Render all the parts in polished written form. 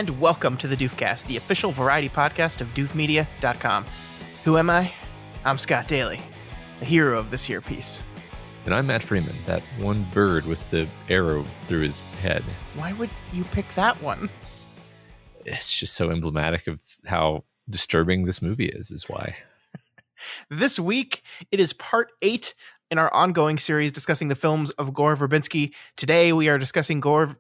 and welcome to the Doofcast, the official variety podcast of doofmedia.com. Who am I? I'm Scott Daly, the hero of this here piece. And I'm Matt Freeman, that one bird with the arrow through his head. Why would you pick that one? It's just so emblematic of how disturbing this movie is why. This week, it is part 8 in our ongoing series discussing the films of Gore Verbinski. Today, we are discussing Gore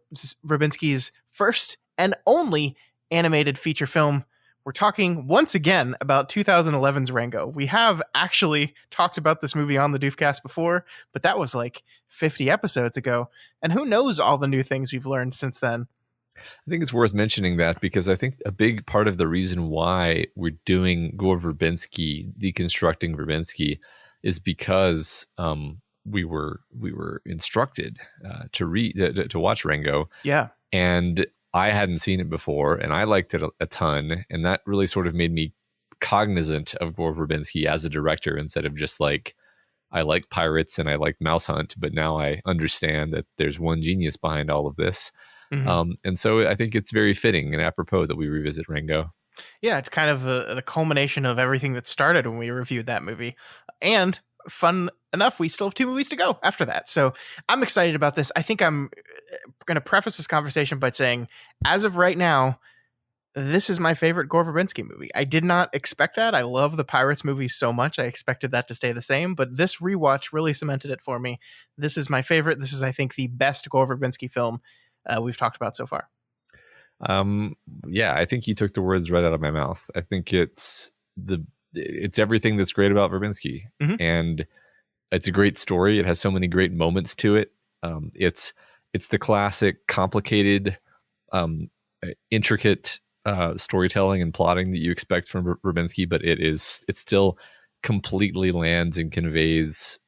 Verbinski's first and only animated feature film. We're talking once again about 2011's Rango. We have actually talked about this movie on the Doofcast before, but that was like 50 episodes ago. And who knows all the new things we've learned since then. I think it's worth mentioning that because I think a big part of the reason why we're doing Gore Verbinski, Deconstructing Verbinski, is because we were instructed to watch Rango. Yeah. And I hadn't seen it before, and I liked it a ton, and that really sort of made me cognizant of Gore Verbinski as a director instead of just like, I like pirates and I like Mouse Hunt, but now I understand that there's one genius behind all of this. Mm-hmm. And so I think it's very fitting and apropos that we revisit Rango. Yeah, it's kind of the culmination of everything that started when we reviewed that movie. And fun enough, we still have 2 movies to go after that. So I'm excited about this. I think I'm going to preface this conversation by saying, as of right now, this is my favorite Gore Verbinski movie. I did not expect that. I love the Pirates movies so much. I expected that to stay the same, but this rewatch really cemented it for me. This is my favorite. This is, I think, the best Gore Verbinski film we've talked about so far. Yeah, I think you took the words right out of my mouth. I think it's everything that's great about Verbinski. Mm-hmm. And it's a great story. It has so many great moments to it. It's the classic, complicated, intricate storytelling and plotting that you expect from Verbinski, but it still completely lands and conveys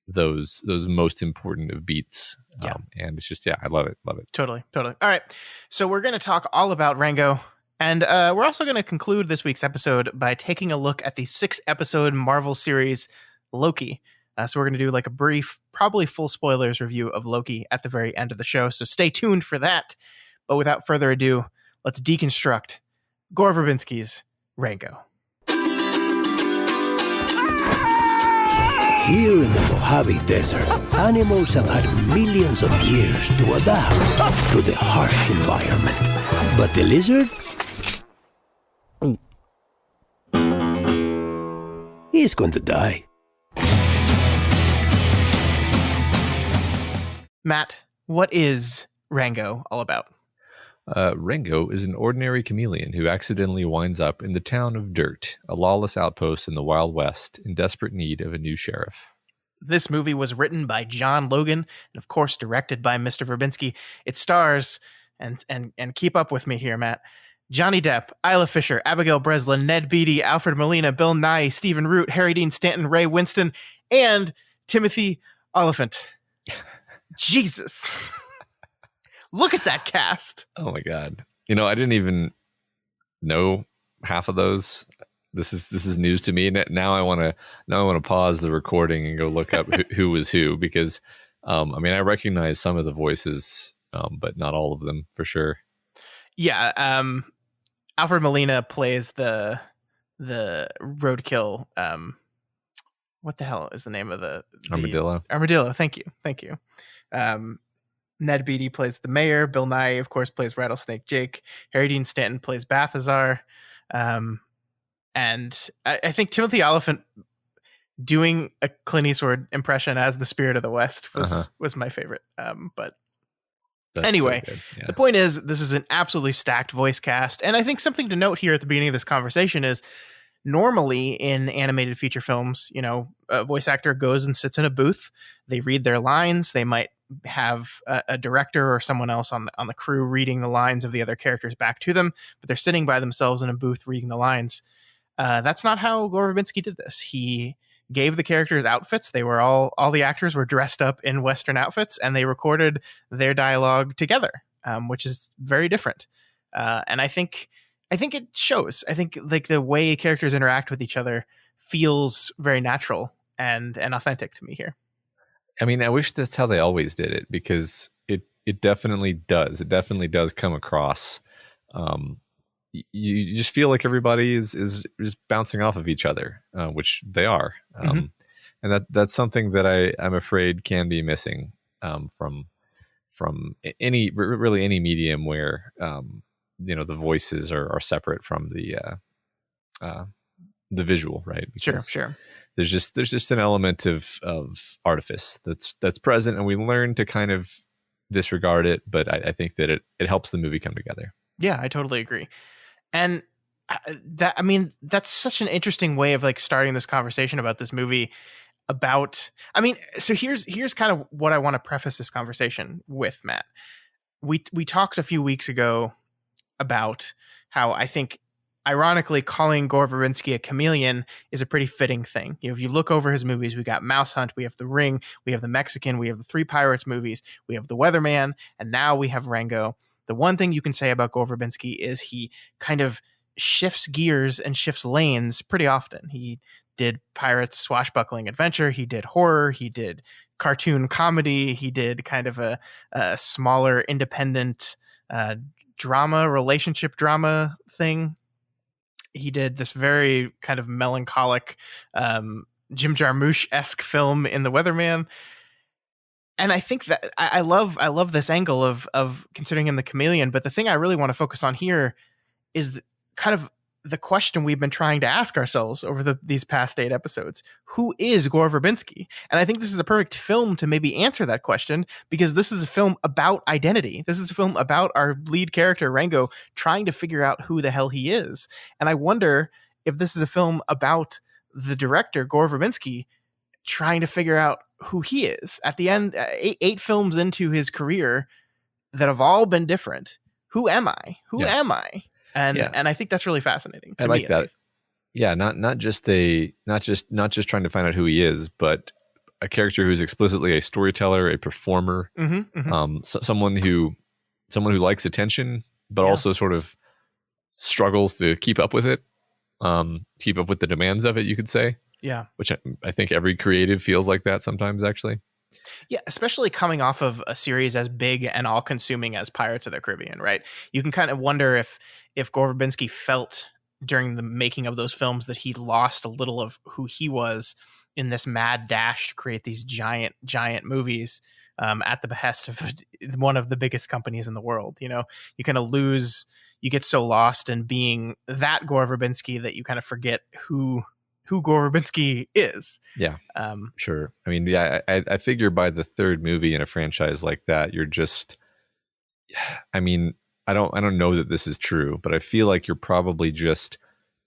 those most important of beats. Yeah. And it's just, I love it. Totally. All right. So we're going to talk all about Rango. And we're also going to conclude this week's episode by taking a look at the 6-episode Marvel series Loki. So we're going to do like a brief, probably full spoilers review of Loki at the very end of the show. So stay tuned for that. But without further ado, let's deconstruct Gore Verbinski's Rango. Here in the Mojave Desert, animals have had millions of years to adapt to the harsh environment. But the lizard? He's going to die. Matt, what is Rango all about? Rango is an ordinary chameleon who accidentally winds up in the town of Dirt, a lawless outpost in the Wild West, in desperate need of a new sheriff. This movie was written by John Logan and, of course, directed by Mr. Verbinski. It stars, and keep up with me here, Matt, Johnny Depp, Isla Fisher, Abigail Breslin, Ned Beatty, Alfred Molina, Bill Nighy, Stephen Root, Harry Dean Stanton, Ray Winston, and Timothy Olyphant. Jesus. Look at that cast. Oh my God. I didn't even know half of those. This is news to me. Now I want to pause the recording and go look up who was who, because I recognize some of the voices, but not all of them for sure. Yeah, Alfred Molina plays the roadkill. What the hell is the name of the Armadillo? Armadillo. Thank you. Ned Beatty plays the mayor. Bill Nighy, of course, plays Rattlesnake Jake. Harry Dean Stanton plays Balthazar. And I think Timothy Olyphant doing a Clint Eastwood impression as the Spirit of the West was my favorite. But that's anyway, so yeah. The point is, this is an absolutely stacked voice cast. And I think something to note here at the beginning of this conversation is, normally in animated feature films, a voice actor goes and sits in a booth. They read their lines. They might have a director or someone else on the crew reading the lines of the other characters back to them, but they're sitting by themselves in a booth reading the lines. That's not how Gore Verbinski did this. He gave the characters outfits. They were all the actors were dressed up in Western outfits, and they recorded their dialogue together, which is very different. And I think it shows. I think like the way characters interact with each other feels very natural and authentic to me here. I mean, I wish that's how they always did it, because it definitely does. It definitely does come across You just feel like everybody is bouncing off of each other, which they are. And that's something that I'm afraid can be missing from any medium where the voices are separate from the visual, right? Because sure. There's just an element of artifice that's present, and we learn to kind of disregard it. But I think that it helps the movie come together. Yeah, I totally agree. And that's such an interesting way of like starting this conversation about this movie. So here's kind of what I want to preface this conversation with, Matt. We talked a few weeks ago about how I think, ironically, calling Gore Verbinski a chameleon is a pretty fitting thing. If you look over his movies, we got Mouse Hunt, we have The Ring, we have The Mexican, we have the Three Pirates movies, we have The Weatherman, and now we have Rango. The one thing you can say about Gore Verbinski is he kind of shifts gears and shifts lanes pretty often. He did pirates swashbuckling adventure, he did horror, he did cartoon comedy, he did kind of a smaller independent relationship drama thing. He did this very kind of melancholic Jim Jarmusch-esque film in The Weatherman. And I think that I love this angle of considering him the chameleon. But the thing I really want to focus on here is kind of the question we've been trying to ask ourselves over these past 8 episodes. Who is Gore Verbinski? And I think this is a perfect film to maybe answer that question, because this is a film about identity. This is a film about our lead character, Rango, trying to figure out who the hell he is. And I wonder if this is a film about the director, Gore Verbinski, trying to figure out who he is. At the end, 8 films into his career that have all been different. Who am I? Who am I? And I think that's really fascinating. To I like me, that. Least. Yeah, not just trying to find out who he is, but a character who's explicitly a storyteller, a performer, someone who likes attention, but also sort of struggles to keep up with it, keep up with the demands of it. You could say, which I think every creative feels like that sometimes, actually. Yeah, especially coming off of a series as big and all-consuming as Pirates of the Caribbean, right? You can kind of wonder if Gore Verbinski felt during the making of those films that he lost a little of who he was in this mad dash to create these giant movies at the behest of one of the biggest companies in the world. You kind of you get so lost in being that Gore Verbinski that you kind of forget who Gore Verbinski is. Yeah, sure. I mean, I figure by the 3rd movie in a franchise like that, you're just, I mean, I don't know that this is true, but I feel like you're probably just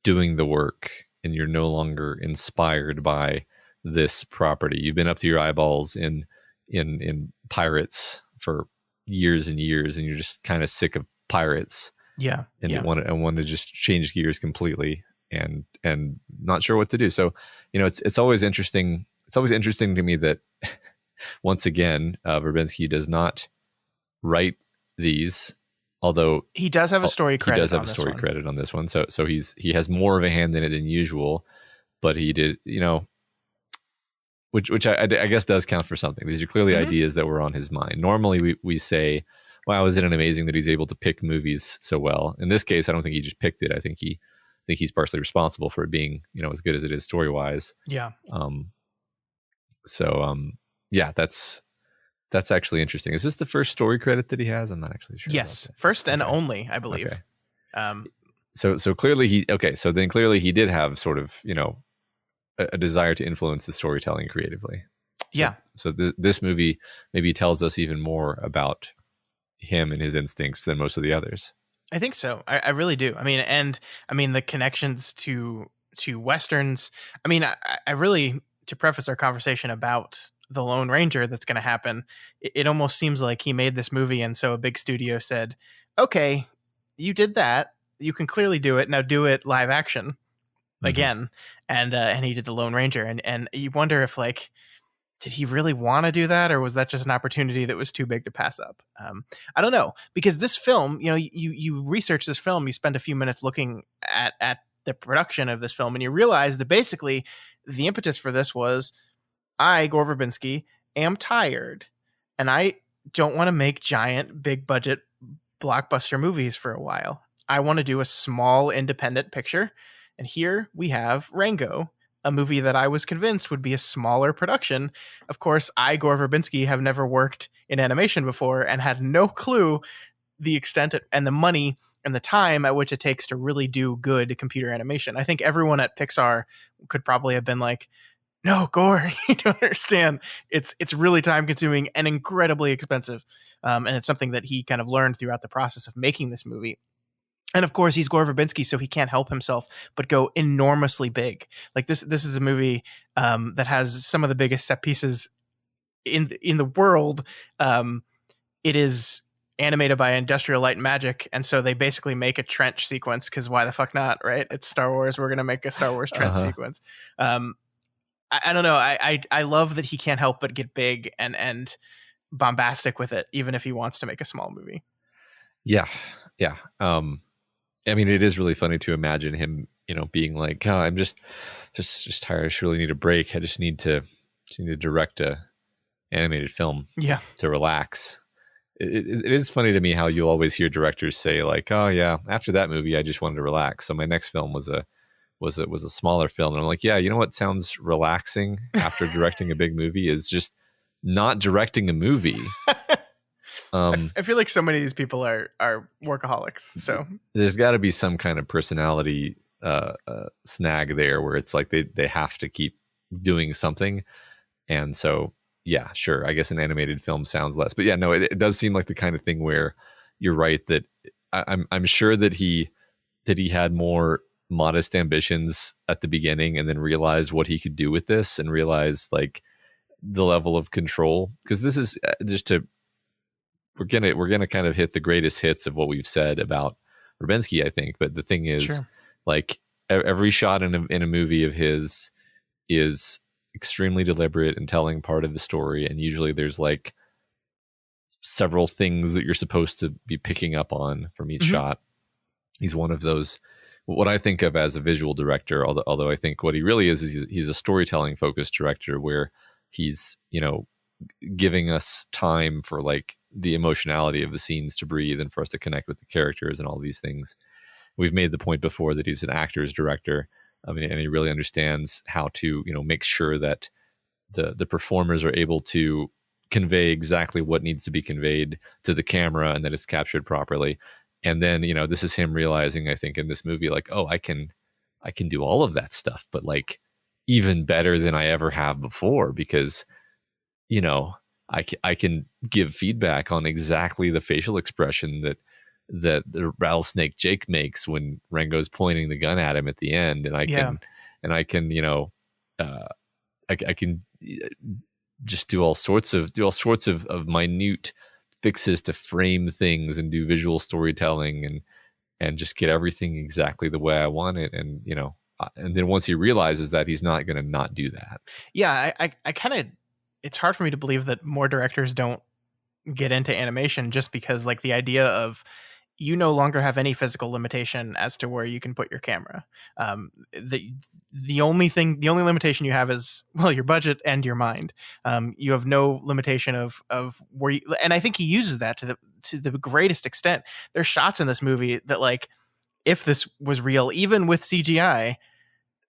doing the work and you're no longer inspired by this property. You've been up to your eyeballs in pirates for years and years, and you're just kind of sick of pirates. Yeah. And you want to just change gears completely. And not sure what to do. So, it's always interesting. It's always interesting to me that once again, Verbinski does not write these, although he does have a story credit. He does have a story credit on this one. So he has more of a hand in it than usual, but he did, which I guess does count for something. These are clearly ideas that were on his mind. Normally we say, wow, isn't it amazing that he's able to pick movies so well? In this case, I don't think he just picked it. I think he's partially responsible for it being, as good as it is story wise. Yeah. That's actually interesting. Is this the first story credit that he has? I'm not actually sure. Yes. First and only, I believe. Okay. So clearly he did have sort of, a desire to influence the storytelling creatively. Yeah. So this movie maybe tells us even more about him and his instincts than most of the others. I think so. I really do. I mean, the connections to Westerns. I mean, I really, to preface our conversation about the Lone Ranger that's going to happen, it almost seems like he made this movie, and so a big studio said, okay, you did that. You can clearly do it. Now do it live action again. And he did the Lone Ranger. And you wonder if, like, did he really want to do that, or was that just an opportunity that was too big to pass up? I don't know, because this film, you research this film, you spend a few minutes looking at the production of this film, and you realize that basically the impetus for this was, I, Gore Verbinski, am tired, and I don't want to make giant, big budget blockbuster movies for a while. I want to do a small independent picture. And here we have Rango, a movie that I was convinced would be a smaller production. Of course, Gore Verbinski, have never worked in animation before and had no clue the extent and the money and the time at which it takes to really do good computer animation. I think everyone at Pixar could probably have been like, no, Gore, you don't understand. It's really time consuming and incredibly expensive. And it's something that he kind of learned throughout the process of making this movie. And of course, he's Gore Verbinski, so he can't help himself but go enormously big. Like this is a movie that has some of the biggest set pieces in the world. It is animated by Industrial Light and Magic, and so they basically make a trench sequence because why the fuck not, right? It's Star Wars. We're gonna make a Star Wars trench sequence. I don't know. I love that he can't help but get big and bombastic with it, even if he wants to make a small movie. Yeah. I mean, it is really funny to imagine him, being like, oh, I'm just tired. I just really need a break. I just need to direct a animated film to relax. It is funny to me how you'll always hear directors say like, oh yeah, after that movie, I just wanted to relax. So my next film was a smaller film. And I'm like, yeah, you know what sounds relaxing after directing a big movie is just not directing a movie. I feel like so many of these people are workaholics. So there's got to be some kind of personality snag there where it's like they have to keep doing something. And so, yeah, sure. I guess an animated film sounds less, but yeah, no, it does seem like the kind of thing where you're right that I'm sure that he had more modest ambitions at the beginning and then realized what he could do with this and realized like the level of control. Because this is we're gonna kind of hit the greatest hits of what we've said about Verbinski, I think. But the thing is, like every shot in a movie of his is extremely deliberate and telling part of the story, and usually there's like several things that you're supposed to be picking up on from each shot. He's one of those, what I think of as a visual director, although I think what he really is he's a storytelling focused director where he's giving us time for like the emotionality of the scenes to breathe and for us to connect with the characters and all these things. We've made the point before that he's an actor's director. I mean, and he really understands how to, make sure that the performers are able to convey exactly what needs to be conveyed to the camera and that it's captured properly. And then, this is him realizing, I think, in this movie, like, oh, I can do all of that stuff, but like even better than I ever have before because, I can give feedback on exactly the facial expression that the rattlesnake Jake makes when Rango's pointing the gun at him at the end, and I can just do all sorts of minute fixes to frame things and do visual storytelling and just get everything exactly the way I want it, and and then once he realizes that, he's not going to not do that. Yeah, I kind of, it's hard for me to believe that more directors don't get into animation just because like the idea of you no longer have any physical limitation as to where you can put your camera. The only limitation you have is, well, your budget and your mind. You have no limitation of where you, and I think he uses that to the greatest extent. There's shots in this movie that like, if this was real, even with CGI,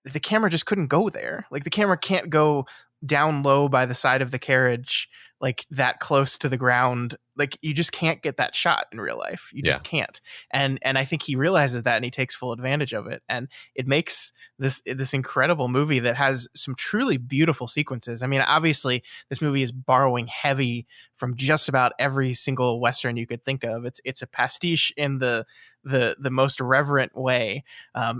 the camera just couldn't go there. Like the camera can't go down low by the side of the carriage, like that close to the ground. Like you just can't get that shot in real life. You just can't. And I think he realizes that and he takes full advantage of it. And it makes this incredible movie that has some truly beautiful sequences. I mean, obviously this movie is borrowing heavy from just about every single Western you could think of. It's a pastiche in the most reverent way.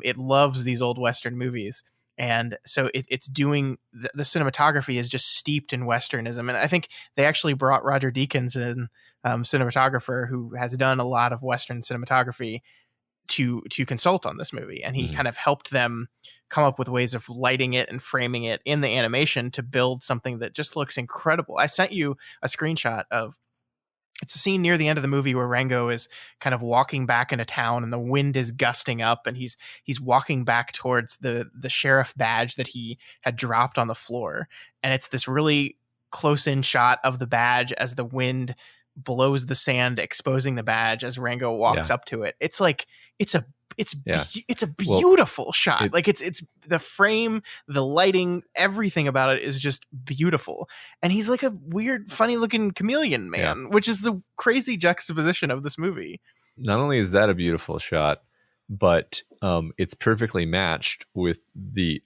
It loves these old Western movies. And so it's doing the cinematography is just steeped in Westernism. And I think they actually brought Roger Deakins in, cinematographer who has done a lot of Western cinematography, to consult on this movie. And he kind of helped them come up with ways of lighting it and framing it in the animation to build something that just looks incredible. I sent you a screenshot of, it's a scene near the end of the movie where Rango is kind of walking back into town and the wind is gusting up and he's walking back towards the sheriff badge that he had dropped on the floor. And it's this really close in shot of the badge as the wind blows the sand, exposing the badge as Rango walks up to it. It's like it's a beautiful shot. Like it's the frame, the lighting, everything about it is just beautiful. And he's like a weird, funny looking chameleon man, which is the crazy juxtaposition of this movie. Not only is that a beautiful shot, but it's perfectly matched with the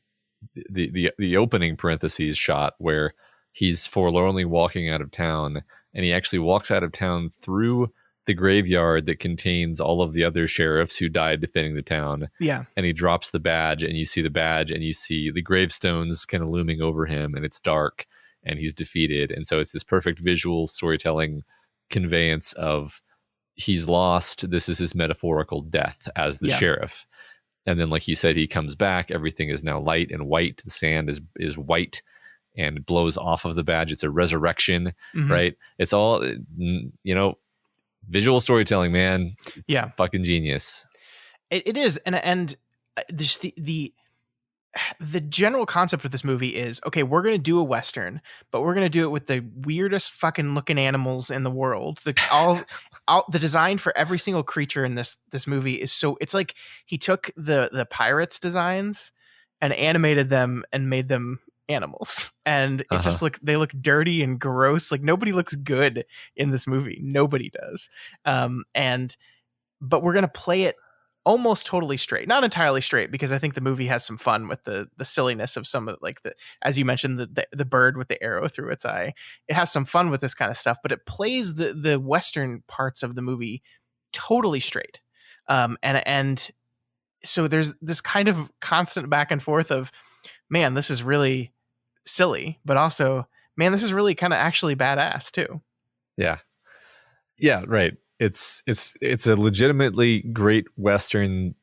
opening parentheses shot where he's forlornly walking out of town, and he actually walks out of town through the graveyard that contains all of the other sheriffs who died defending the town. Yeah. And he drops the badge, and you see the badge, and you see the gravestones kind of looming over him, and it's dark, and he's defeated. And so it's this perfect visual storytelling conveyance of he's lost. This is his metaphorical death as the sheriff. And then, like you said, he comes back. Everything is now light and white. The sand is white and blows off of the badge. It's a resurrection, right? It's all, visual storytelling, man. It's fucking genius. It is. And just the general concept of this movie is, okay, we're going to do a Western, but we're going to do it with the weirdest fucking looking animals in the world. The design for every single creature in this movie is so, it's like he took the pirates designs and animated them and made them animals, and it just they look dirty and gross. Like nobody looks good in this movie. Nobody does. But we're going to play it almost totally straight, not entirely straight, because I think the movie has some fun with the silliness of some of, like, as you mentioned, the bird with the arrow through its eye. It has some fun with this kind of stuff, but it plays the Western parts of the movie totally straight. And so there's this kind of constant back and forth of, man, this is really silly, but also, man, this is really kind of actually badass too. Yeah, right. It's a legitimately great Western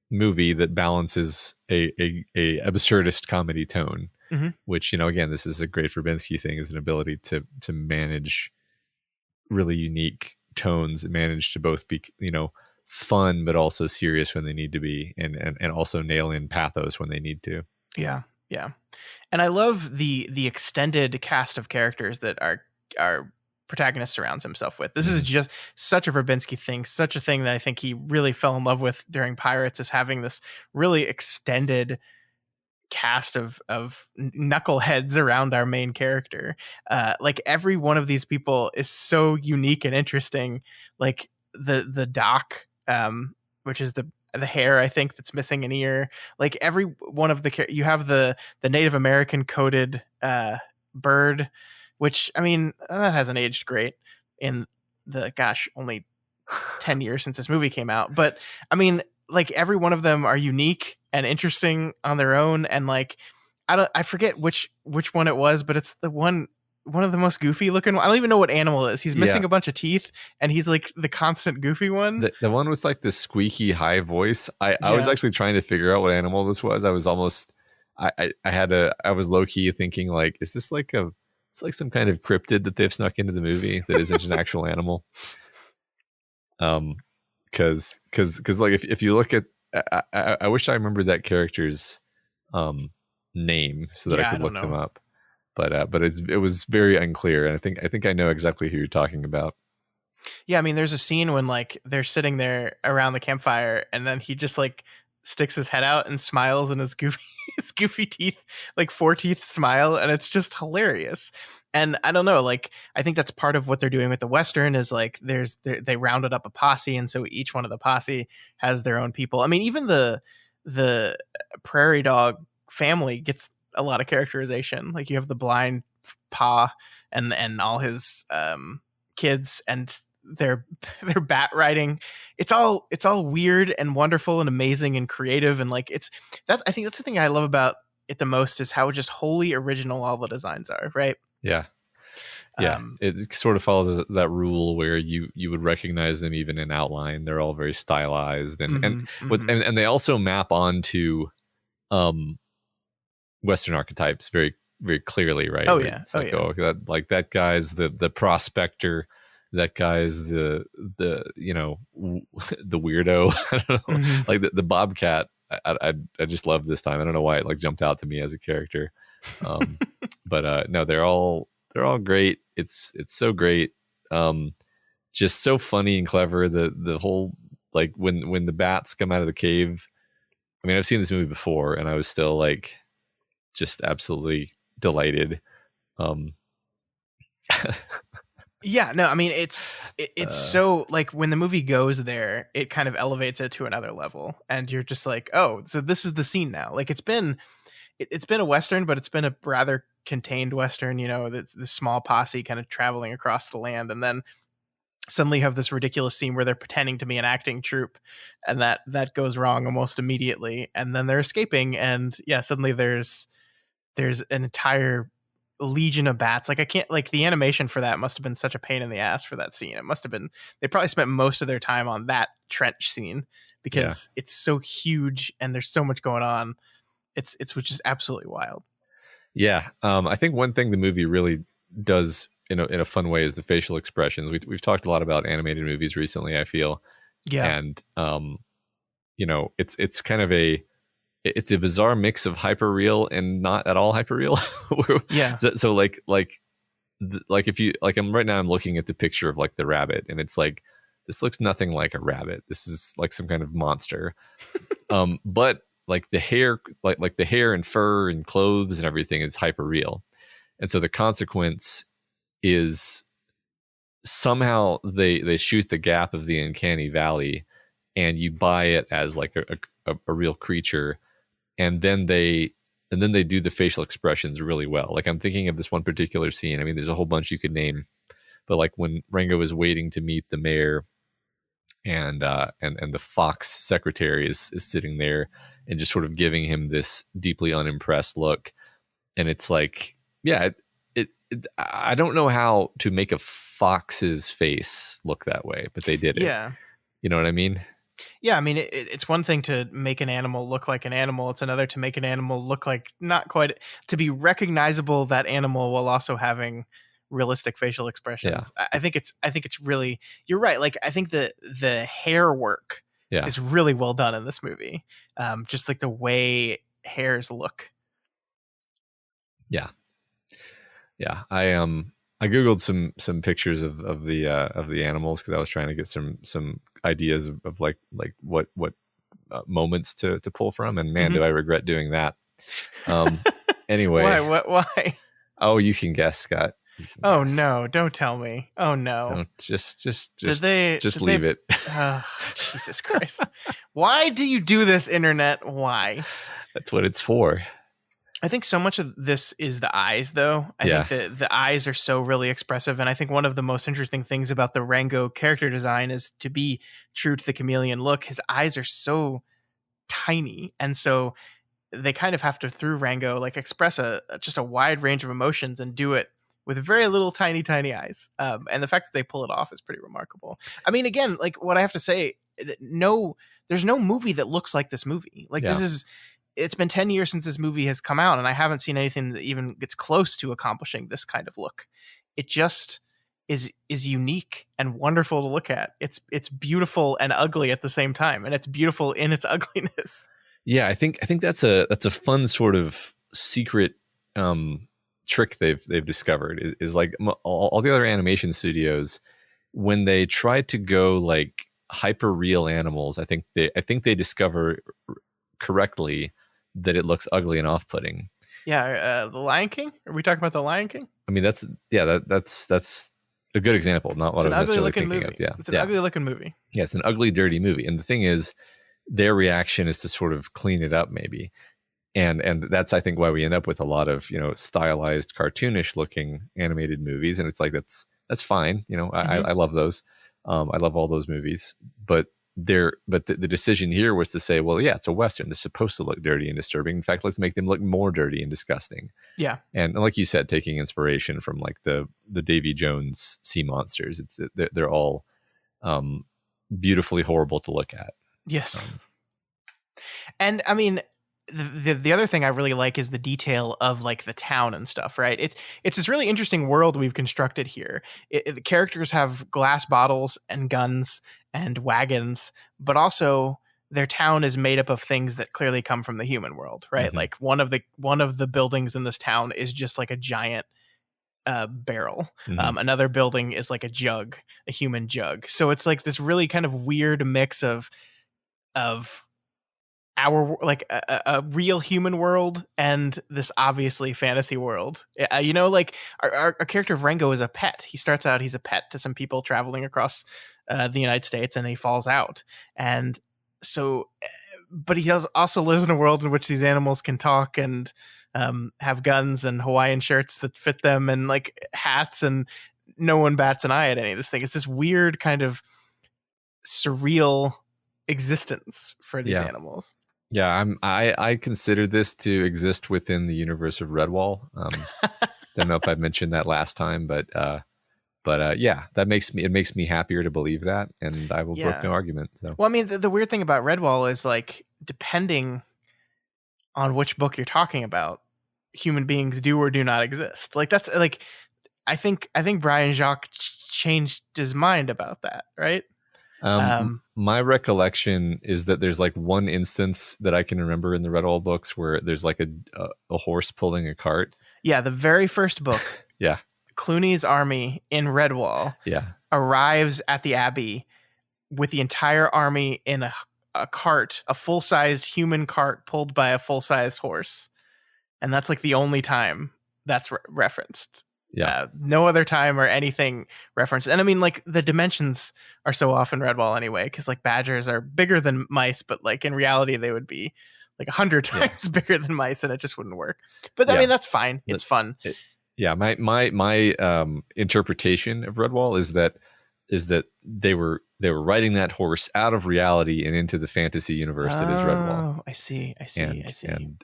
movie that balances a absurdist comedy tone, which, again, this is a great Verbinski thing, is an ability to manage really unique tones, manage to both be, fun, but also serious when they need to be, and also nail in pathos when they need to. Yeah. Yeah. And I love the extended cast of characters that our protagonist surrounds himself with. This is just such a Verbinski thing, such a thing that I think he really fell in love with during Pirates, is having this really extended cast of knuckleheads around our main character. Like every one of these people is so unique and interesting. Like the Doc, which is the hair, I think, that's missing an ear. Like every one of you have the Native American coded bird, which, I mean, that hasn't aged great in only 10 years since this movie came out. But I mean, like every one of them are unique and interesting on their own. And like, I forget which one it was, but it's the one of the most goofy looking. I don't even know what animal it is. He's missing a bunch of teeth, and he's like the constant goofy one. The one with like the squeaky high voice. I was actually trying to figure out what animal this was. I was almost, I was low key thinking, like, is this like it's like some kind of cryptid that they've snuck into the movie that isn't an actual animal. Cause like if you look at, I wish I remembered that character's name so that I could look them up. But it was very unclear, and I think I know exactly who you're talking about. Yeah, I mean, there's a scene when like they're sitting there around the campfire, and then he just like sticks his head out and smiles, and his goofy teeth, like 4 teeth smile, and it's just hilarious. And I don't know, like I think that's part of what they're doing with the Western is like they rounded up a posse, and so each one of the posse has their own people. I mean, even the prairie dog family gets a lot of characterization. Like you have the blind Pa and all his kids, and their bat riding. It's all weird and wonderful and amazing and creative, and like I think that's the thing I love about it the most, is how just wholly original all the designs are, right? Yeah. It sort of follows that rule where you would recognize them even in outline. They're all very stylized, and they also map onto Western archetypes very, very clearly, right? Oh yeah. It's that guy's the prospector, that guy's the weirdo. I don't know. Like the Bobcat. I just love this time. I don't know why it like jumped out to me as a character. But no, they're all great. It's so great. just so funny and clever. The whole, like, when the bats come out of the cave. I mean, I've seen this movie before, and I was still like just absolutely delighted. Yeah, no, I mean, it's so, like, when the movie goes there, it kind of elevates it to another level, and you're just like, oh, so this is the scene now. Like, it's been a Western, but it's been a rather contained Western, you know, it's this small posse kind of traveling across the land, and then suddenly you have this ridiculous scene where they're pretending to be an acting troupe, and that goes wrong almost immediately, and then they're escaping, and yeah, suddenly there's an entire legion of bats. Like, I can't, like, the animation for that must have been such a pain in the ass for that scene. It must have been, they probably spent most of their time on that trench scene because it's so huge and there's so much going on. It's which is absolutely wild. Yeah. I think one thing the movie really does in a fun way is the facial expressions. We've talked a lot about animated movies recently, I feel. Yeah. And you know, it's kind of it's a bizarre mix of hyper real and not at all hyper real. Yeah. So like if you, like, I'm looking at the picture of like the rabbit, and it's like, this looks nothing like a rabbit. This is like some kind of monster. But like the hair, like the hair and fur and clothes and everything is hyper real. And so the consequence is somehow they shoot the gap of the uncanny valley, and you buy it as like a real creature. And then they do the facial expressions really well. Like, I'm thinking of this one particular scene. I mean, there's a whole bunch you could name, but like when Rango is waiting to meet the mayor, and the Fox secretary is sitting there and just sort of giving him this deeply unimpressed look, and it's like, yeah, I don't know how to make a fox's face look that way, but they did it. Yeah, you know what I mean? Yeah, I mean, it's one thing to make an animal look like an animal. It's another to make an animal look like not quite, to be recognizable, that animal, while also having realistic facial expressions. Yeah. I think it's really, you're right. Like, I think the hair work is really well done in this movie. Just like the way hairs look. Yeah. Yeah. I googled some pictures of the animals, because I was trying to get some ideas of like what moments to pull from, and man, do I regret doing that. Anyway, why? Oh, you can guess, Scott. Oh no! Don't tell me. Oh no! No, just leave it. Oh, Jesus Christ! Why do you do this, internet? Why? That's what it's for. I think so much of this is the eyes, though. I think that the eyes are so really expressive. And I think one of the most interesting things about the Rango character design is, to be true to the chameleon look, his eyes are so tiny. And so they kind of have to, through Rango, like, express just a wide range of emotions and do it with very little tiny eyes. And the fact that they pull it off is pretty remarkable. I mean, again, like, what I have to say, there's no movie that looks like this movie. Like, it's been 10 years since this movie has come out, and I haven't seen anything that even gets close to accomplishing this kind of look. It just is unique and wonderful to look at. It's beautiful and ugly at the same time, and it's beautiful in its ugliness. Yeah, I think that's a fun sort of secret trick they've discovered is like all the other animation studios, when they try to go like hyper real animals, I think they discover correctly that it looks ugly and off-putting. Yeah, the Lion King. Are we talking about the Lion King? I mean, that's a good example. Not what I was necessarily thinking of. Yeah, it's an ugly looking movie. Yeah, it's an ugly, dirty movie. And the thing is, their reaction is to sort of clean it up, maybe. And that's, I think, why we end up with a lot of, stylized, cartoonish looking animated movies. And it's like, that's fine. I love those. I love all those movies. But the decision here was to say, well, yeah, it's a Western. They're supposed to look dirty and disturbing. In fact, let's make them look more dirty and disgusting. Yeah. And like you said, taking inspiration from like the Davy Jones sea monsters. They're all beautifully horrible to look at. Yes. And I mean, the other thing I really like is the detail of like the town and stuff, right? It's this really interesting world we've constructed here. The characters have glass bottles and guns and wagons, but also their town is made up of things that clearly come from the human world, right? Mm-hmm. Like one of the buildings in this town is just like a giant barrel. Another building is like a jug, a human jug. So it's like this really kind of weird mix of our like a real human world and this obviously fantasy world. Like our character of Rango is a pet. He starts out, he's a pet to some people traveling across the United States, and he falls out. And so, but he also lives in a world in which these animals can talk and have guns and Hawaiian shirts that fit them and like hats, and no one bats an eye at any of this thing. It's this weird kind of surreal existence for these animals. Yeah, I consider this to exist within the universe of Redwall. Don't know if I mentioned that last time, but yeah, it makes me happier to believe that, and I will brook no argument. So. Well, I mean, the weird thing about Redwall is like, depending on which book you're talking about, human beings do or do not exist. Like that's like, I think Brian Jacques changed his mind about that, right? My recollection is that there's like one instance that I can remember in the Redwall books where there's like a horse pulling a cart. Yeah, the very first book. Yeah. Clooney's army in Redwall arrives at the Abbey with the entire army in a cart, a full-sized human cart pulled by a full-sized horse. And that's like the only time that's referenced. Yeah. No other time or anything referenced. And I mean, like, the dimensions are so off in Redwall anyway, because like badgers are bigger than mice, but like in reality they would be like 100 times bigger than mice, and it just wouldn't work. But I mean, that's fine. It's fun. My interpretation of Redwall is that they were writing that horse out of reality and into the fantasy universe that is Redwall. Oh, I see.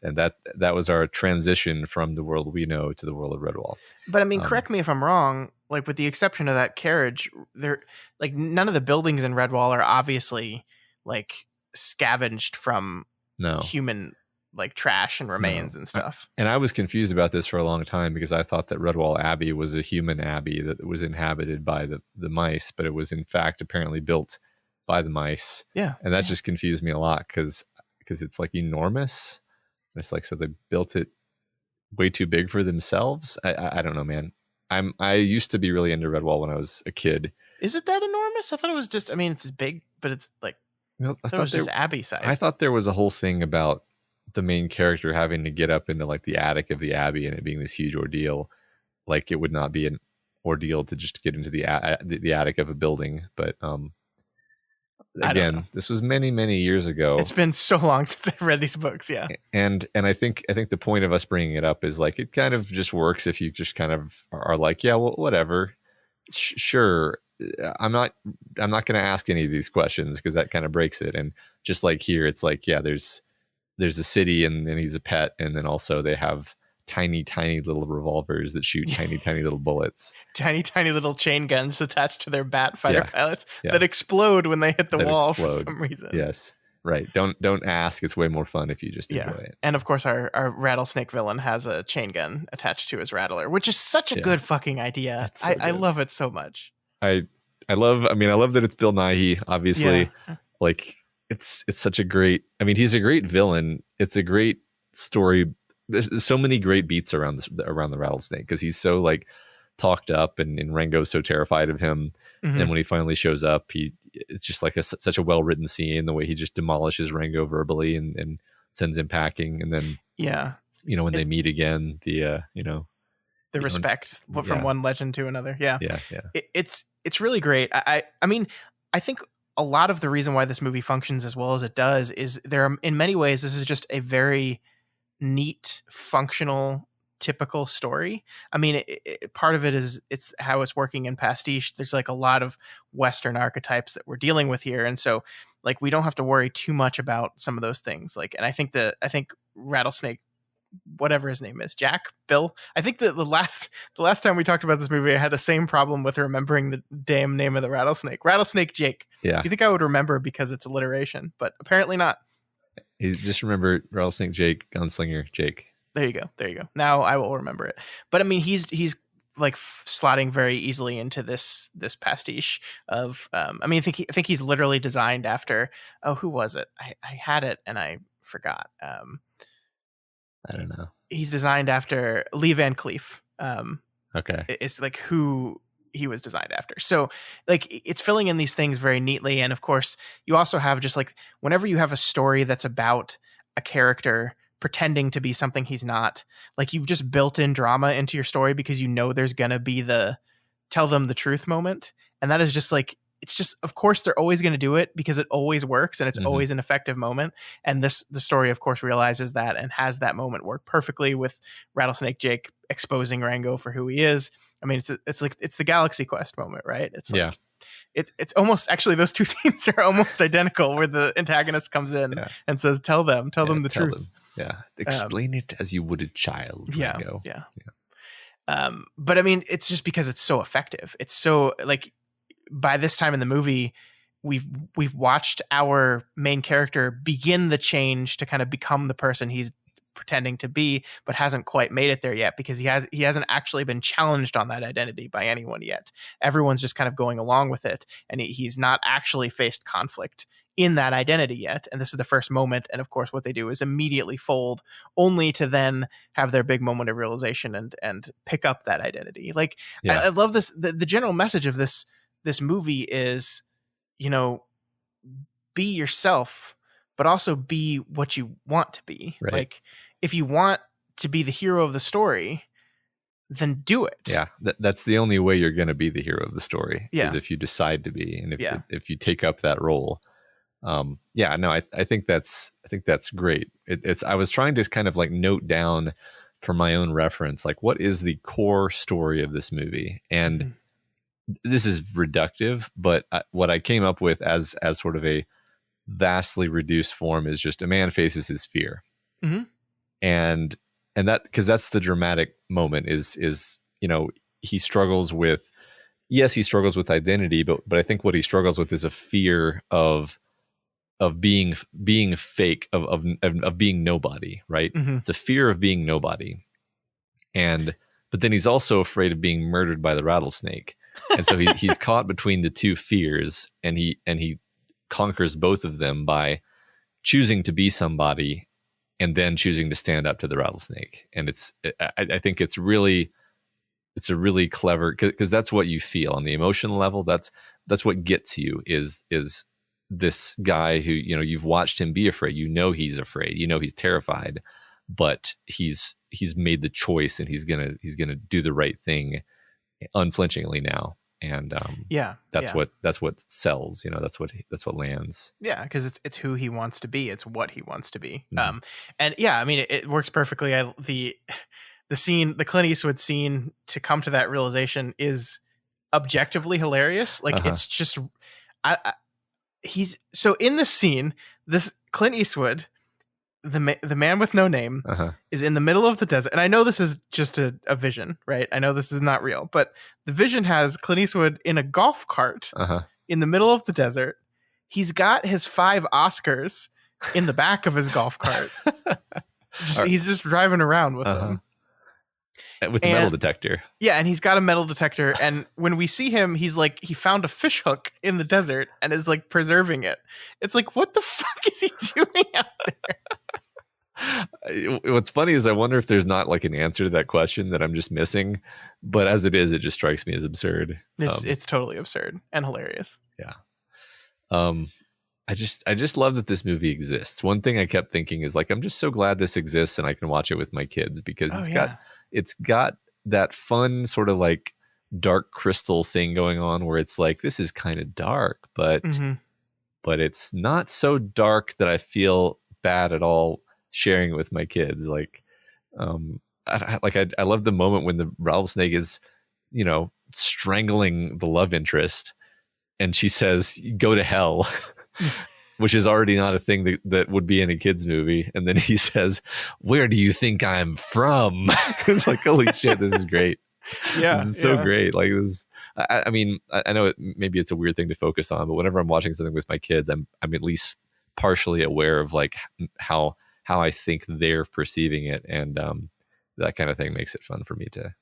And that was our transition from the world we know to the world of Redwall. But I mean, correct me if I'm wrong. Like, with the exception of that carriage, there, like, none of the buildings in Redwall are obviously like scavenged from human like trash and remains and stuff. And I was confused about this for a long time because I thought that Redwall Abbey was a human abbey that was inhabited by the mice, but it was in fact apparently built by the mice. Yeah. And that just confused me a lot because it's like enormous. It's like, so they built it way too big for themselves. I don't know, man. I used to be really into Redwall when I was a kid. Is it that enormous? I thought it was just, I mean, it's big, but it's like, I thought it was just Abbey size. I thought there was a whole thing about the main character having to get up into like the attic of the Abbey and it being this huge ordeal. Like, it would not be an ordeal to just get into the attic of a building. But again, this was many, many years ago. It's been so long since I've read these books. Yeah. And I think the point of us bringing it up is like, it kind of just works if you just kind of are like, yeah, well, whatever. Sure. I'm not going to ask any of these questions because that kind of breaks it. And just like here, it's like, yeah, there's a city and he's a pet. And then also they have tiny little revolvers that shoot tiny little bullets. Tiny little chain guns attached to their bat fighter pilots that explode when they hit the wall for some reason. Yes. Right. Don't ask. It's way more fun if you just enjoy it. And of course our rattlesnake villain has a chain gun attached to his rattler, which is such a good fucking idea. So I love it so much. I love that it's Bill Nighy, obviously. Yeah. Like, it's such a great, I mean, he's a great villain. It's a great story. There's so many great beats around the rattlesnake because he's so like talked up and Rango's so terrified of him. Mm-hmm. And when he finally shows up, it's just like such a well-written scene, the way he just demolishes Rango verbally and sends him packing. And then, when they meet again, the respect from one legend to another. Yeah. Yeah. It's really great. I mean, I think a lot of the reason why this movie functions as well as it does is there are, in many ways, this is just a very neat, functional, typical story. I mean, part of it is it's how it's working in pastiche. There's like a lot of Western archetypes that we're dealing with here. And so like, we don't have to worry too much about some of those things. Like, and I think Rattlesnake, whatever his name is, Bill. I think the last time we talked about this movie, I had the same problem with remembering the damn name of the rattlesnake Jake. Yeah. You think I would remember because it's alliteration, but apparently not. You just remember Rattlesnake Jake, Gunslinger Jake. There you go. Now I will remember it. But I mean, he's like slotting very easily into this pastiche of. I mean, I think he's literally designed after. Oh, who was it? I had it and I forgot. I don't know. He's designed after Lee Van Cleef. Okay. It's like who he was designed after. So like it's filling in these things very neatly. And of course you also have just like whenever you have a story that's about a character pretending to be something he's not, like you've just built in drama into your story because you know there's gonna be the tell them the truth moment. And that is just like, it's just, of course they're always going to do it because it always works and it's always an effective moment. And the story of course realizes that and has that moment work perfectly with Rattlesnake Jake exposing Rango for who he is. I mean, it's like, it's the Galaxy Quest moment, right? It's like, it's almost, actually those two scenes are almost identical where the antagonist comes in and says, tell them the truth. Explain it as you would a child, Rango. But I mean, it's just because it's so effective. It's so like by this time in the movie, we've watched our main character begin the change to kind of become the person he's pretending to be, but hasn't quite made it there yet because he hasn't actually been challenged on that identity by anyone yet. Everyone's just kind of going along with it, and he's not actually faced conflict in that identity yet. And this is the first moment. And of course, what they do is immediately fold, only to then have their big moment of realization and pick up that identity. Like I love this. The general message of this movie is, you know, be yourself, but also be what you want to be. Right. Like if you want to be the hero of the story, then do it. Yeah. That's the only way you're going to be the hero of the story is if you decide to be, and if you take up that role. I think that's great. I was trying to kind of like note down for my own reference, like what is the core story of this movie? And this is reductive, but what I came up with as sort of a vastly reduced form is just a man faces his fear. And that, because that's the dramatic moment is, you know, he struggles with identity, but I think what he struggles with is a fear of being fake, of being nobody, right? It's a fear of being nobody. But then he's also afraid of being murdered by the rattlesnake. And so he's caught between the two fears, and he conquers both of them by choosing to be somebody and then choosing to stand up to the rattlesnake. And I think it's a really clever, because that's what you feel on the emotional level. That's what gets you is this guy who, you know, you've watched him be afraid. You know he's afraid. You know he's terrified, but he's made the choice, and he's gonna do the right thing unflinchingly now. And that's what sells. You know, that's what lands. Yeah, because it's who he wants to be. It's what he wants to be. And yeah, I mean, it works perfectly. The scene, the Clint Eastwood scene to come to that realization is objectively hilarious. Like it's just, he's so in this scene, this Clint Eastwood, the man with no name, is in the middle of the desert. And I know this is just a vision, right? I know this is not real, but the vision has Clint Eastwood in a golf cart in the middle of the desert. He's got his 5 Oscars in the back of his golf cart. He's just driving around with them. With a metal detector. Yeah, and he's got a metal detector. And when we see him, he's like, he found a fish hook in the desert and is like preserving it. It's like, what the fuck is he doing out there? What's funny is I wonder if there's not like an answer to that question that I'm just missing. But as it is, it just strikes me as absurd. It's totally absurd and hilarious. Yeah. I just love that this movie exists. One thing I kept thinking is like, I'm just so glad this exists and I can watch it with my kids, because it's got that fun sort of like Dark Crystal thing going on where it's like, this is kind of dark, but it's not so dark that I feel bad at all sharing it with my kids. Like, I love the moment when the rattlesnake is, you know, strangling the love interest, and she says, "Go to hell," which is already not a thing that would be in a kid's movie. And then he says, "Where do you think I'm from?" It's like, holy shit, this is great. Yeah, this is so great. Like this, I mean, I know maybe it's a weird thing to focus on, but whenever I'm watching something with my kids, I'm at least partially aware of like how I think they're perceiving it, and that kind of thing makes it fun for me to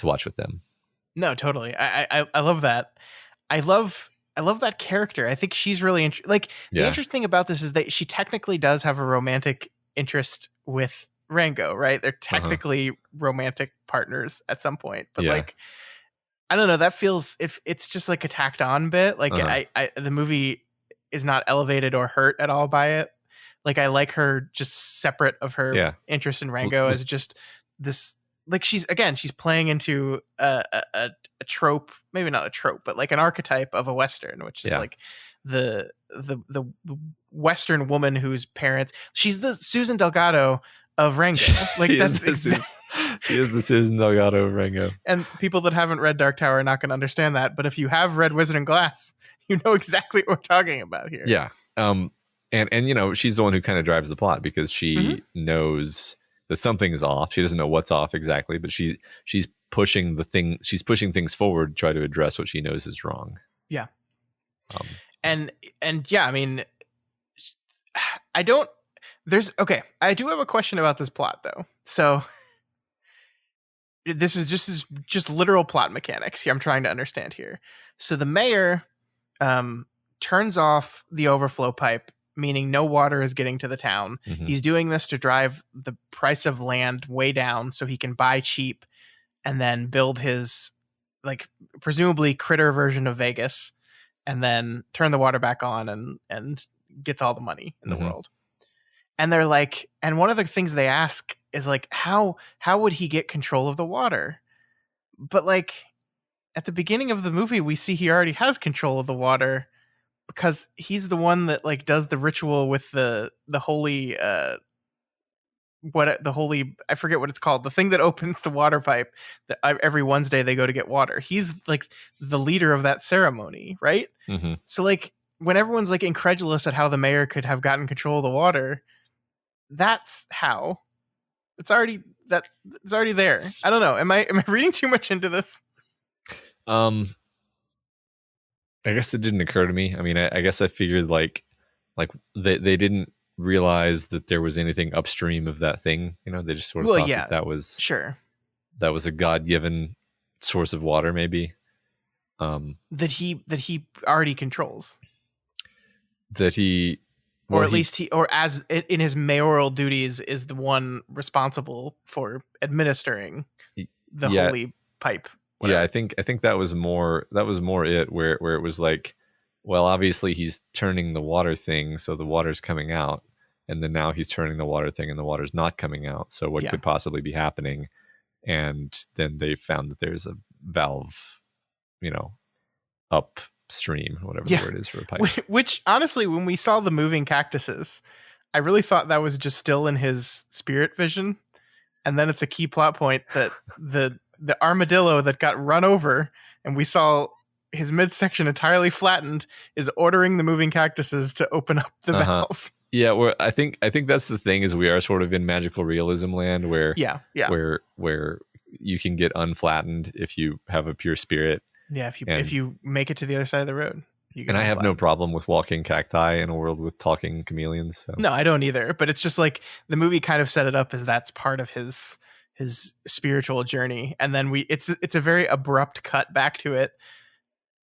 watch with them. No, totally. I love that. I love that character. I think she's really the interesting thing about this is that she technically does have a romantic interest with Rango, right? They're technically romantic partners at some point, but like, I don't know. That feels, if it's just like a tacked on bit, like the movie is not elevated or hurt at all by it. Like, I like her just separate of her interest in Rango as just this, like, she's playing into a trope, maybe not a trope, but like an archetype of a Western, which is like the Western woman whose parents, she's the Susan Delgado of Rango. Like, that's exactly. She is the Susan Delgado of Rango. And people that haven't read Dark Tower are not going to understand that. But if you have read Wizard and Glass, you know exactly what we're talking about here. Yeah. And you know, she's the one who kind of drives the plot because she knows that something is off. She doesn't know what's off exactly, but she's pushing things forward to try to address what she knows is wrong. Yeah. And yeah, I mean, I do have a question about this plot though. So this is just literal plot mechanics here I'm trying to understand here. So the mayor turns off the overflow pipe, meaning no water is getting to the town. He's doing this to drive the price of land way down so he can buy cheap and then build his, like, presumably critter version of Vegas, and then turn the water back on and gets all the money in the world. And they're like, and one of the things they ask is like, how would he get control of the water? But like, at the beginning of the movie, we see he already has control of the water, because he's the one that like does the ritual with the holy I forget what it's called, the thing that opens the water pipe that every Wednesday they go to get water. He's like the leader of that ceremony, right? So like, when everyone's like incredulous at how the mayor could have gotten control of the water, that's how it's already there. I don't know. Am I reading too much into this? I guess it didn't occur to me. I mean, I guess I figured like they didn't realize that there was anything upstream of that thing. You know, they just sort of thought that was that was a God-given source of water, maybe. That he already controls. That he, or at least as in his mayoral duties, is the one responsible for administering the holy pipe. Whatever. Yeah, I think that was more it, where it was like, well, obviously he's turning the water thing, so the water's coming out, and then now he's turning the water thing and the water's not coming out. So what could possibly be happening? And then they found that there's a valve, you know, upstream, whatever the word is for a pipe. Which honestly, when we saw the moving cactuses, I really thought that was just still in his spirit vision. And then it's a key plot point that the armadillo that got run over and we saw his midsection entirely flattened is ordering the moving cactuses to open up the valve. Yeah, well, I think that's the thing, is we are sort of in magical realism land where where you can get unflattened if you have a pure spirit. Yeah, if you make it to the other side of the road. And I have no problem with walking cacti in a world with talking chameleons. So. No, I don't either. But it's just like the movie kind of set it up as that's part of his spiritual journey, and then it's a very abrupt cut back to it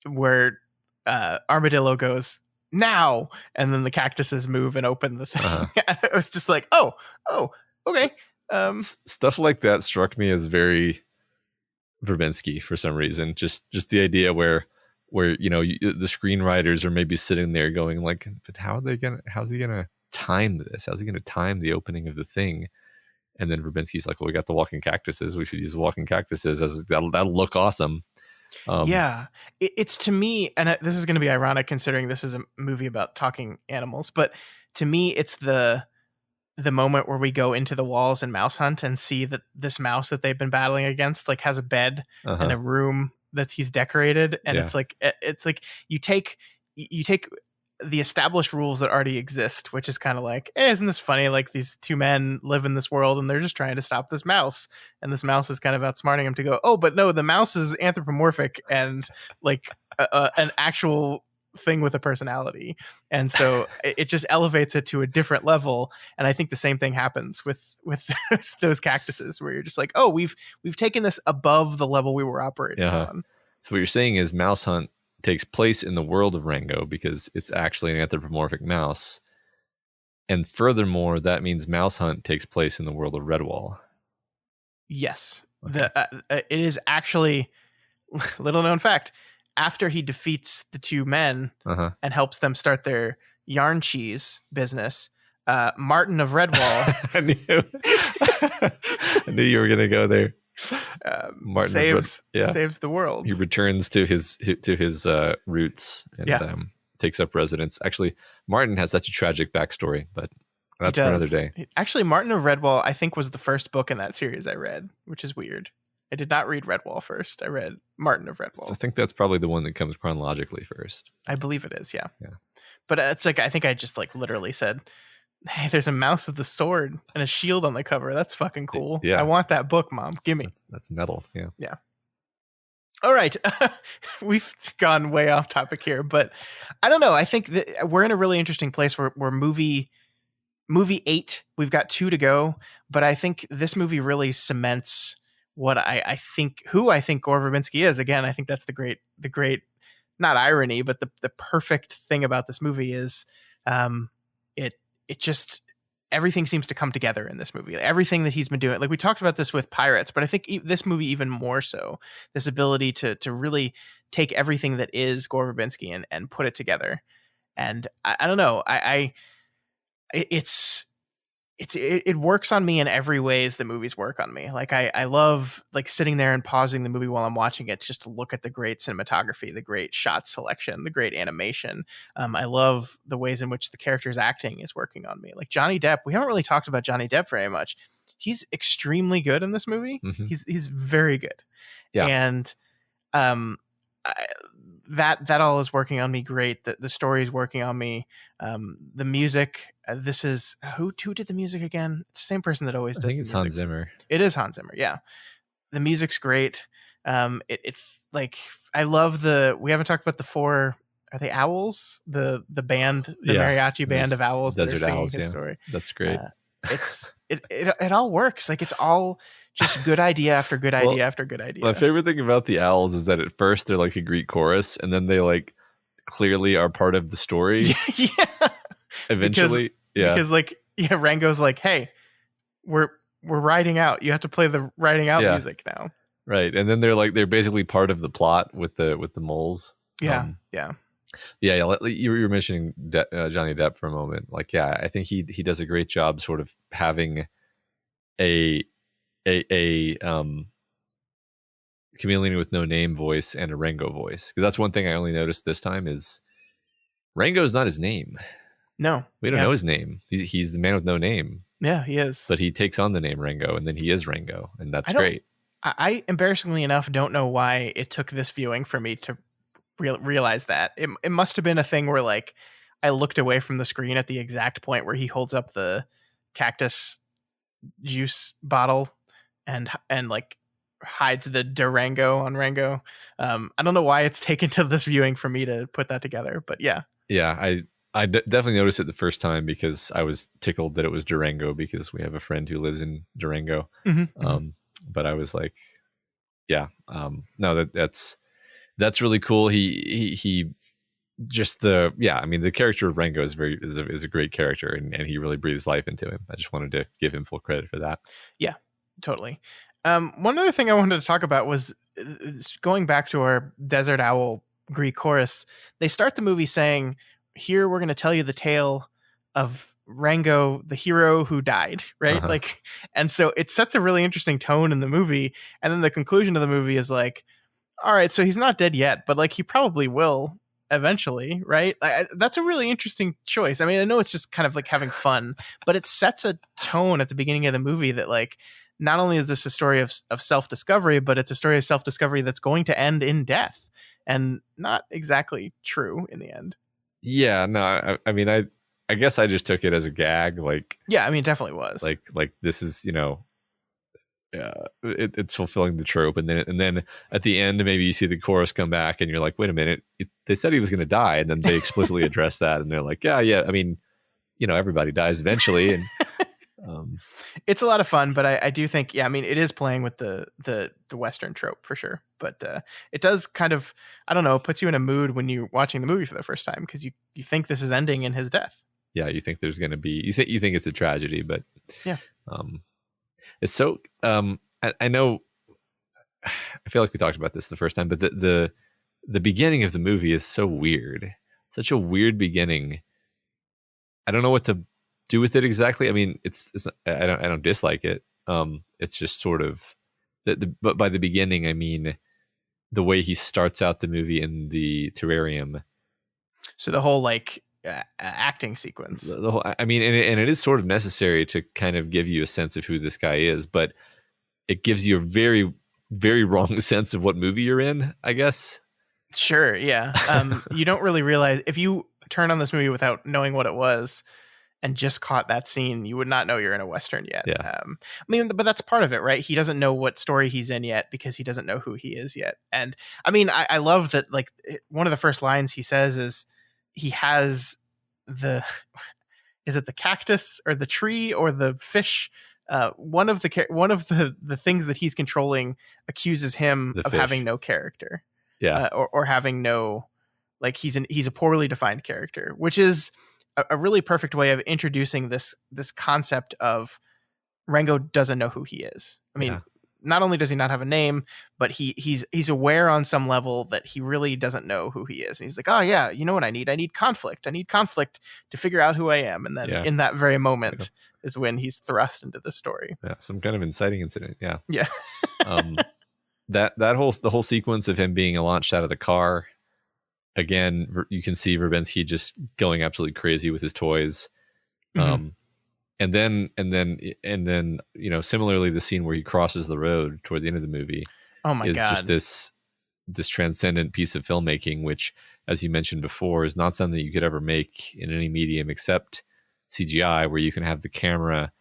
where Armadillo goes now, and then the cactuses move and open the thing. It was just like, oh, okay. Stuff like that struck me as very Verbinski for some reason. Just the idea where you know the screenwriters are maybe sitting there going like, but how's he gonna time this? How's he gonna time the opening of the thing? And then Verbinski's like, well, we got the walking cactuses. We should use the walking cactuses as that'll look awesome. It's to me, and this is going to be ironic considering this is a movie about talking animals, but to me, it's the moment where we go into the walls and mouse hunt and see that this mouse that they've been battling against like has a bed and a room that he's decorated, and it's like you take the established rules that already exist, which is kind of like, isn't this funny? Like, these two men live in this world and they're just trying to stop this mouse, and this mouse is kind of outsmarting him to go, oh, but no, the mouse is anthropomorphic and like an actual thing with a personality, and so it just elevates it to a different level. And I think the same thing happens with those cactuses, where you're just like, oh, we've taken this above the level we were operating on. So what you're saying is Mouse Hunt takes place in the world of Rango because it's actually an anthropomorphic mouse, And furthermore, that means Mouse Hunt takes place in the world of Redwall. Yes. Okay. It is actually, little known fact, after he defeats the two men and helps them start their yarn cheese business, Martin of Redwall. I knew you were going to go there. Martin saves the world. He returns to his roots and takes up residence. Actually, Martin has such a tragic backstory, but that's for another day. Actually, Martin of Redwall, I think, was the first book in that series I read, which is weird. I did not read Redwall first. I read Martin of Redwall. I think that's probably the one that comes chronologically first. I believe it is, yeah. But it's like, I think I just like literally said, hey, there's a mouse with a sword and a shield on the cover. That's fucking cool. Yeah. I want that book, Mom. Give me. That's metal. Yeah. Yeah. All right. We've gone way off topic here, but I don't know. I think that we're in a really interesting place where movie 8, we've got 2 to go, but I think this movie really cements what I think Gore Verbinski is. Again, I think that's the great, not irony, but the perfect thing about this movie is, it just, everything seems to come together in this movie. Everything that he's been doing, like we talked about this with Pirates, but I think this movie even more so, this ability to really take everything that is Gore Verbinski and put it together. And I don't know, it works on me in every ways the movies work on me. Like I love like sitting there and pausing the movie while I'm watching it just to look at the great cinematography, the great shot selection, the great animation. I love the ways in which the character's acting is working on me. Like Johnny Depp, we haven't really talked about Johnny Depp very much. He's extremely good in this movie. Mm-hmm. He's very good. Yeah. And that all is working on me great. The story is working on me. The music. This is who did the music again? It's the same person that always does. I think it's Hans Zimmer. It is Hans Zimmer. Yeah, the music's great. It like I love we haven't talked about the 4. Are they owls? The band, the mariachi band of owls that are singing his story. That's great. It all works. Like it's all just good idea after good idea after good idea. My favorite thing about the owls is that at first they're like a Greek chorus, and then they like clearly are part of the story. Yeah. Eventually, because Rango's like, hey, we're riding out. You have to play the riding out music now. Right, and then they're basically part of the plot with the moles. Yeah, You were mentioning Johnny Depp for a moment. Like, I think he does a great job, sort of having a chameleon with no name voice and a Rango voice. Because that's one thing I only noticed this time is Rango is not his name. No, we don't know his name. He's the man with no name. Yeah, he is. But he takes on the name Rango, and then he is Rango, and that's great. I embarrassingly enough don't know why it took this viewing for me to realize that. It must have been a thing where like I looked away from the screen at the exact point where he holds up the cactus juice bottle and like hides the Durango on Rango. I don't know why it's taken to this viewing for me to put that together, but yeah. I definitely noticed it the first time because I was tickled that it was Durango because we have a friend who lives in Durango. Mm-hmm. But I was like, no, that's really cool. He just the character of Rango is a great character and he really breathes life into him. I just wanted to give him full credit for that. Yeah, totally. One other thing I wanted to talk about was going back to our Desert Owl Greek chorus. They start the movie saying, here we're going to tell you the tale of Rango, the hero who died, right? Uh-huh. Like, and so it sets a really interesting tone in the movie. And then the conclusion of the movie is like, all right, so he's not dead yet, but like he probably will eventually, right? That's a really interesting choice. I mean, I know it's just kind of like having fun, but it sets a tone at the beginning of the movie that like, not only is this a story of self-discovery, but it's a story of self-discovery that's going to end in death, and not exactly true in the end. Yeah, no, I mean, I guess I just took it as a gag. Like, yeah, I mean, it definitely was. Like this is, it's fulfilling the trope, and then at the end, maybe you see the chorus come back, and you're like, wait a minute, they said he was going to die, and then they explicitly address that, and they're like, yeah. I mean, everybody dies eventually, and it's a lot of fun. But I do think, I mean, it is playing with the Western trope for sure. But it does kind of, I don't know, it puts you in a mood when you're watching the movie for the first time because you think this is ending in his death. you think there's going to be, you think it's a tragedy, but yeah, it's so, I know, I feel like we talked about this the first time, but the beginning of the movie is so weird, such a weird beginning. I don't know what to do with it exactly. I mean, it's I don't dislike it. It's just sort of, but by the beginning, I mean the way he starts out the movie in the terrarium. So the whole like acting sequence. The whole, I mean, and it is sort of necessary to kind of give you a sense of who this guy is, but it gives you a very, very wrong sense of what movie you're in, I guess. Sure, yeah. You don't really realize, if you turn on this movie without knowing what it was and just caught that scene, you would not know you're in a Western yet. Yeah. I mean, but that's part of it, right? He doesn't know what story he's in yet because he doesn't know who he is yet. And I mean, I love that, like, one of the first lines he says is he has is it the cactus or the tree or the fish? One of the things that he's controlling accuses him of having no character. Yeah. Or having no, like, he's a poorly defined character, which is a really perfect way of introducing this concept of Rango doesn't know who he is. I mean, not only does he not have a name, but he's aware on some level that he really doesn't know who he is. And he's like, oh yeah, you know what I need? I need conflict. I need conflict to figure out who I am. And then in that very moment is when he's thrust into the story. Yeah, some kind of inciting incident. Yeah. Yeah. The whole sequence of him being launched out of the car, again, you can see Verbinski just going absolutely crazy with his toys. And then similarly, the scene where he crosses the road toward the end of the movie is just this transcendent piece of filmmaking, which, as you mentioned before, is not something you could ever make in any medium except CGI, where you can have the camera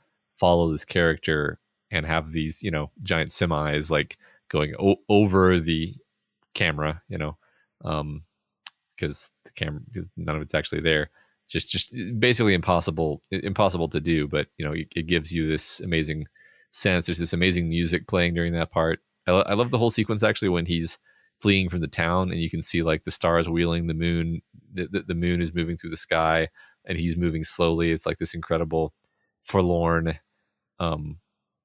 follow this character and have these, giant semis like going over the camera, because none of it's actually there. Just basically impossible to do, but it gives you this amazing sense. There's this amazing music playing during that part. I love the whole sequence actually when he's fleeing from the town and you can see like the stars wheeling the moon. The moon is moving through the sky and he's moving slowly. It's like this incredible, forlorn,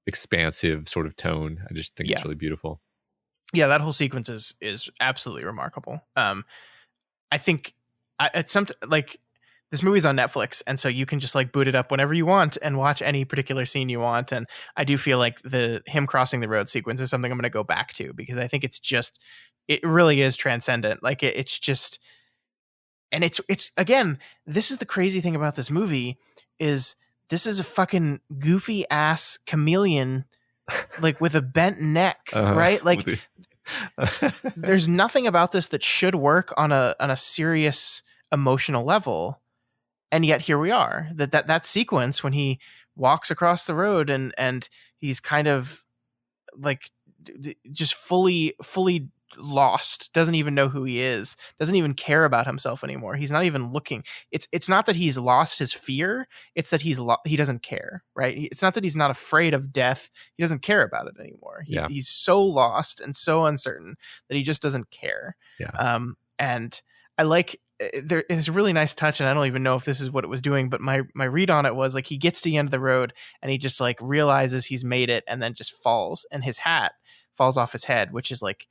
expansive sort of tone. I just think it's really beautiful. Yeah, that whole sequence is absolutely remarkable. I think this movie's on Netflix, and so you can just like boot it up whenever you want and watch any particular scene you want. And I do feel like him crossing the road sequence is something I'm going to go back to because I think it really is transcendent. Like it's just, and it's again, this is the crazy thing about this movie is this is a fucking goofy ass chameleon, like with a bent neck, right? Like there's nothing about this that should work on a serious emotional level. And yet here we are. That sequence when he walks across the road and he's kind of like just fully lost, doesn't even know who he is, doesn't even care about himself anymore. He's not even looking. It's not that he's lost his fear. It's that he doesn't care, right? It's not that he's not afraid of death. He doesn't care about it anymore. He's so lost and so uncertain that he just doesn't care. Yeah. And I like, there is a really nice touch, and I don't even know if this is what it was doing, but my read on it was like he gets to the end of the road and he just like realizes he's made it and then just falls, and his hat falls off his head, which is like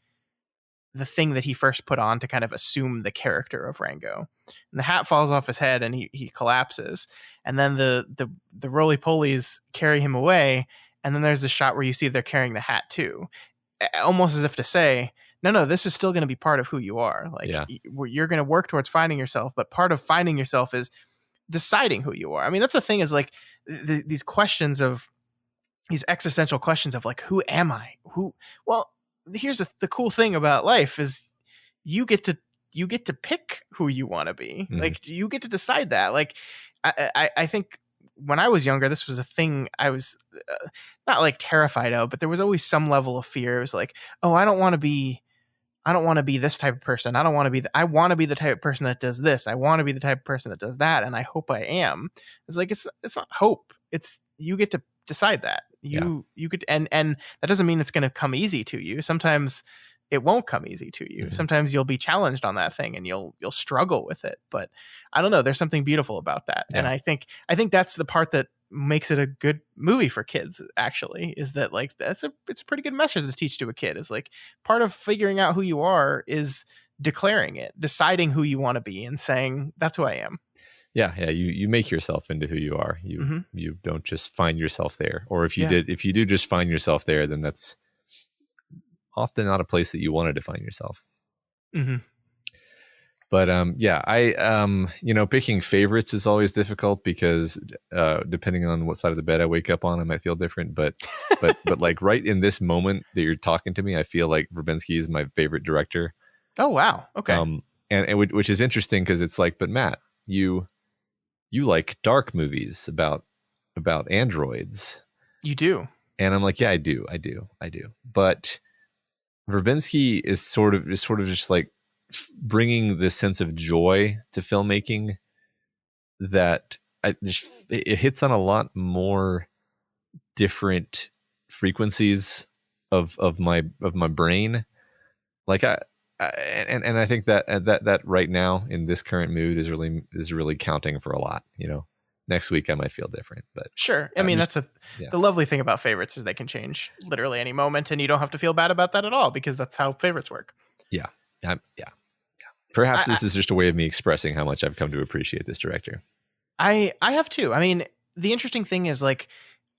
the thing that he first put on to kind of assume the character of Rango. And the hat falls off his head and he collapses, and then the roly-polies carry him away, and then there's the shot where you see they're carrying the hat too, almost as if to say, no, this is still going to be part of who you are. Like you're going to work towards finding yourself, but part of finding yourself is deciding who you are. I mean, that's the thing is like these questions of these existential questions of like, who am I? Well, here's the cool thing about life is you get to pick who you want to be. Mm-hmm. Like you get to decide that. Like I think when I was younger, this was a thing I was not like terrified of, but there was always some level of fear. It was like, oh, I don't want to be this type of person. I want to be the type of person that does this. I want to be the type of person that does that. And I hope I am. It's like, it's not hope. It's, you get to decide that you could, and that doesn't mean it's going to come easy to you. Sometimes it won't come easy to you. Sometimes you'll be challenged on that thing and you'll struggle with it. But I don't know. There's something beautiful about that. Yeah. And I think that's the part that makes it a good movie for kids, actually, is that like it's a pretty good message to teach to a kid. Is like part of figuring out who you are is declaring it, deciding who you want to be and saying, that's who I am. Yeah. You make yourself into who you are. You don't just find yourself there. Or if you do just find yourself there, then that's often not a place that you wanted to find yourself. But I picking favorites is always difficult because depending on what side of the bed I wake up on, I might feel different. But like right in this moment that you're talking to me, I feel like Verbinski is my favorite director. Oh wow, okay. And which is interesting because it's like, but Matt, you like dark movies about androids. You do. And I'm like, yeah, I do. But Verbinski is sort of just like bringing this sense of joy to filmmaking that it hits on a lot more different frequencies of my brain. Like I think that right now in this current mood is really counting for a lot. Next week I might feel different, but sure. I mean, the lovely thing about favorites is they can change literally any moment, and you don't have to feel bad about that at all because that's how favorites work. Yeah. Perhaps this is just a way of me expressing how much I've come to appreciate this director. I have too. I mean, the interesting thing is like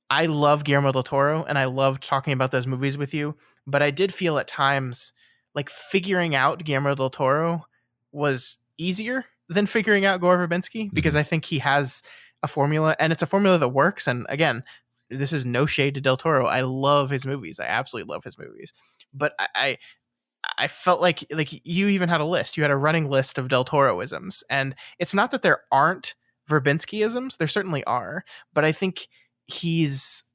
I love Guillermo del Toro, and I love talking about those movies with you, but I did feel at times like figuring out Guillermo del Toro was easier than figuring out Gore Verbinski because I think he has a formula, and it's a formula that works. And again, this is no shade to Del Toro. I love his movies. I absolutely love his movies. But I felt like you even had a list. You had a running list of Del Toro-isms. And it's not that there aren't Verbinski-isms. There certainly are. But I think he's,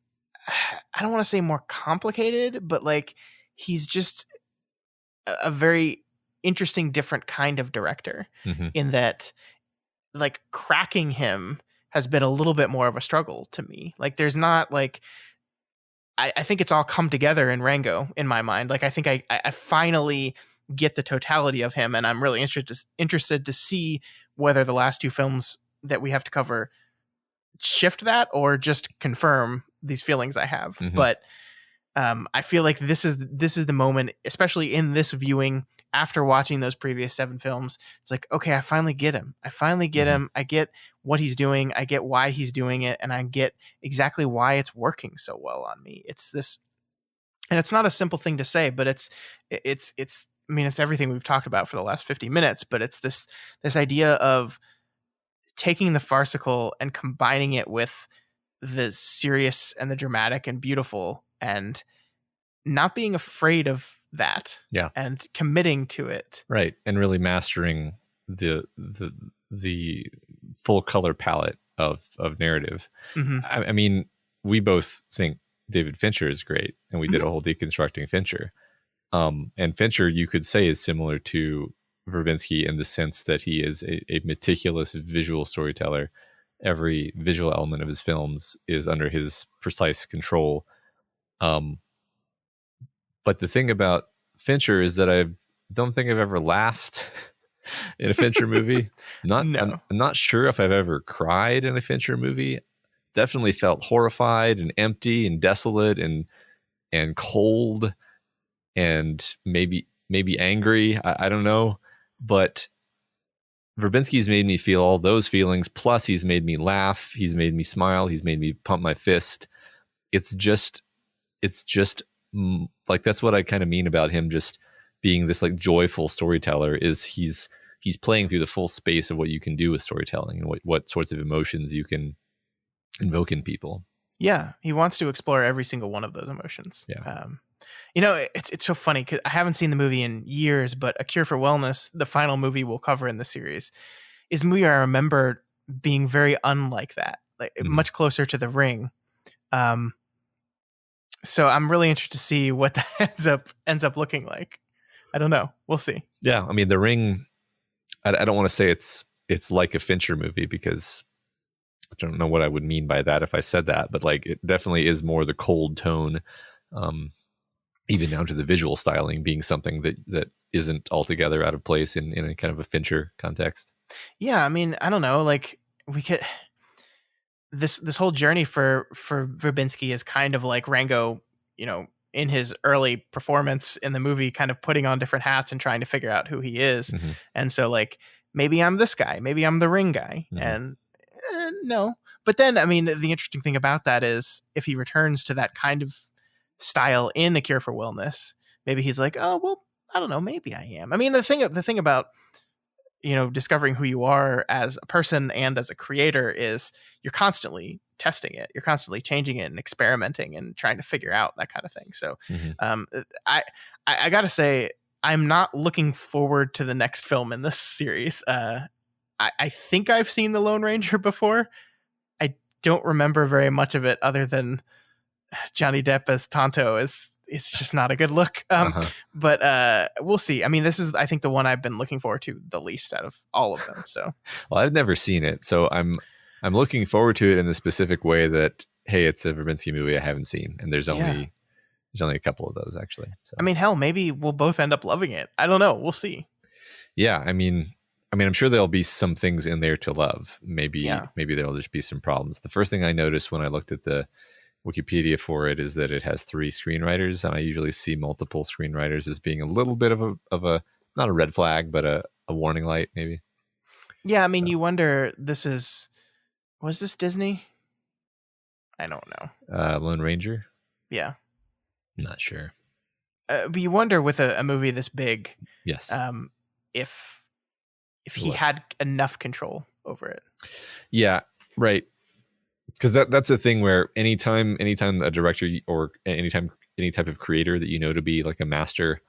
I don't want to say more complicated, but like he's just a very interesting, different kind of director in that like cracking him has been a little bit more of a struggle to me. Like there's not like, I think it's all come together in Rango in my mind. Like I think I finally get the totality of him, and I'm really interested to see whether the last two films that we have to cover shift that or just confirm these feelings I have. But I feel like this is the moment, especially in this viewing after watching those previous 7 films. It's like, okay, I finally get him. I get what he's doing. I get why he's doing it. And I get exactly why it's working so well on me. It's this, and it's not a simple thing to say, but it's I mean, it's everything we've talked about for the last 50 minutes, but it's this idea of taking the farcical and combining it with the serious and the dramatic and beautiful, and not being afraid of that, and committing to it, right, and really mastering the full color palette of narrative. I mean, we both think David Fincher is great, and we did a whole deconstructing Fincher. And Fincher, you could say, is similar to Verbinski in the sense that he is a meticulous visual storyteller. Every visual element of his films is under his precise control. But the thing about Fincher is that I don't think I've ever laughed in a Fincher movie. I'm not sure if I've ever cried in a Fincher movie. Definitely felt horrified and empty and desolate and cold and maybe angry. I don't know. But Verbinski's made me feel all those feelings. Plus, he's made me laugh. He's made me smile. He's made me pump my fist. It's just like, that's what I kind of mean about him just being this like joyful storyteller, is he's playing through the full space of what you can do with storytelling and what sorts of emotions you can invoke in people. Yeah, he wants to explore every single one of those emotions. Yeah. It's so funny because I haven't seen the movie in years, but A Cure for Wellness, the final movie we'll cover in the series, is a movie I remember being very unlike that, like much closer to The Ring. So I'm really interested to see what that ends up looking like. I don't know. We'll see. Yeah, I mean, The Ring, I don't want to say it's like a Fincher movie, because I don't know what I would mean by that if I said that, but like it definitely is more the cold tone. even down to the visual styling being something that isn't altogether out of place in a kind of a Fincher context. Yeah, I mean, I don't know, like we could this whole journey for Verbinski is kind of like Rango, in his early performance in the movie, kind of putting on different hats and trying to figure out who he is. Mm-hmm. And so like, maybe I'm this guy, maybe I'm the ring guy. Mm-hmm. And no. But then, I mean, the interesting thing about that is if he returns to that kind of style in A Cure for Wellness, maybe he's like, oh, well, I don't know, maybe I am. I mean, the thing about, discovering who you are as a person and as a creator is you're constantly testing it. You're constantly changing it and experimenting and trying to figure out that kind of thing. So I got to say, I'm not looking forward to the next film in this series. I think I've seen The Lone Ranger before. I don't remember very much of it other than Johnny Depp as Tonto it's just not a good look. But we'll see. I mean, this is, I think, the one I've been looking forward to the least out of all of them. So, well, I've never seen it, so I'm looking forward to it in the specific way that, hey, it's a Verbinski movie I haven't seen, and there's only a couple of those actually. So. I mean, hell, maybe we'll both end up loving it. I don't know. We'll see. Yeah, I mean, I'm sure there'll be some things in there to love. Maybe there'll just be some problems. The first thing I noticed when I looked at the Wikipedia for it is that it has 3 screenwriters, and I usually see multiple screenwriters as being a little bit of a not a red flag, but a warning light, maybe. Yeah, I mean, you wonder. Was this Disney? I don't know. Lone Ranger. Yeah, not sure. But you wonder with a movie this big, yes, if he had enough control over it. Yeah, right. Because that's a thing where anytime a director or anytime any type of creator that to be like a master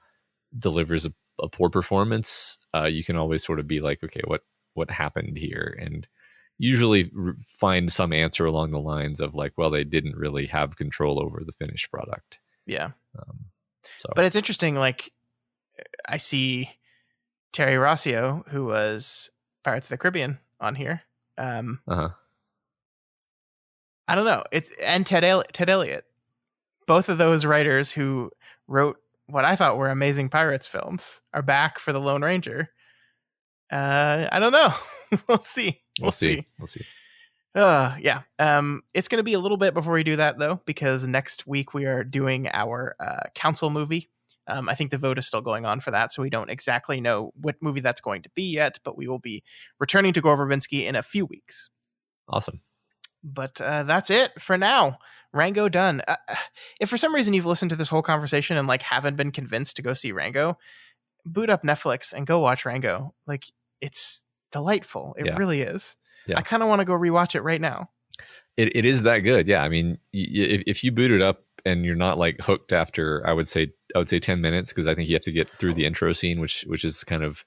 delivers a poor performance, you can always sort of be like, okay, what happened here? And usually find some answer along the lines of like, well, they didn't really have control over the finished product. Yeah. But it's interesting. Like, I see Terry Rossio, who was Pirates of the Caribbean, on here. I don't know. And Ted Elliott, both of those writers who wrote what I thought were amazing Pirates films, are back for The Lone Ranger. I don't know. We'll see. We'll see. Yeah. It's going to be a little bit before we do that, though, because next week we are doing our council movie. I think the vote is still going on for that, so we don't exactly know what movie that's going to be yet, but we will be returning to Gore Verbinski in a few weeks. Awesome. But that's it for now. Rango done. If for some reason you've listened to this whole conversation and like haven't been convinced to go see Rango, boot up Netflix and go watch Rango. Like, it's delightful. It really is. Yeah. I kind of want to go rewatch it right now. It is that good. Yeah. I mean, if you boot it up and you're not like hooked after, I would say 10 minutes, because I think you have to get through the intro scene, which is kind of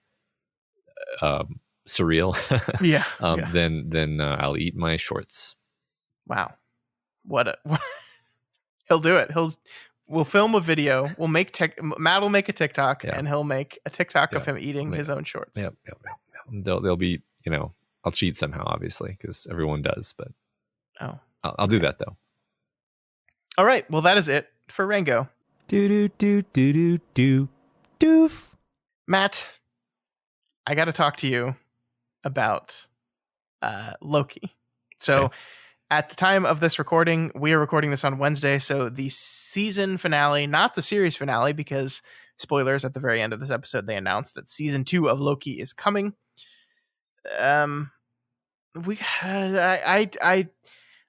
surreal. Yeah. Then I'll eat my shorts. Wow. What he'll do it. We'll film a video. Matt will make a TikTok, and he'll make a TikTok of him eating his own shorts. Yep. They'll be, I'll cheat somehow, obviously, because everyone does, but I'll do that though. All right. Well, that is it for Rango. Doof. Matt, I got to talk to you about Loki. So at the time of this recording, we are recording this on Wednesday. So the season finale, not the series finale, because spoilers, at the very end of this episode, they announced that season 2 of Loki is coming. I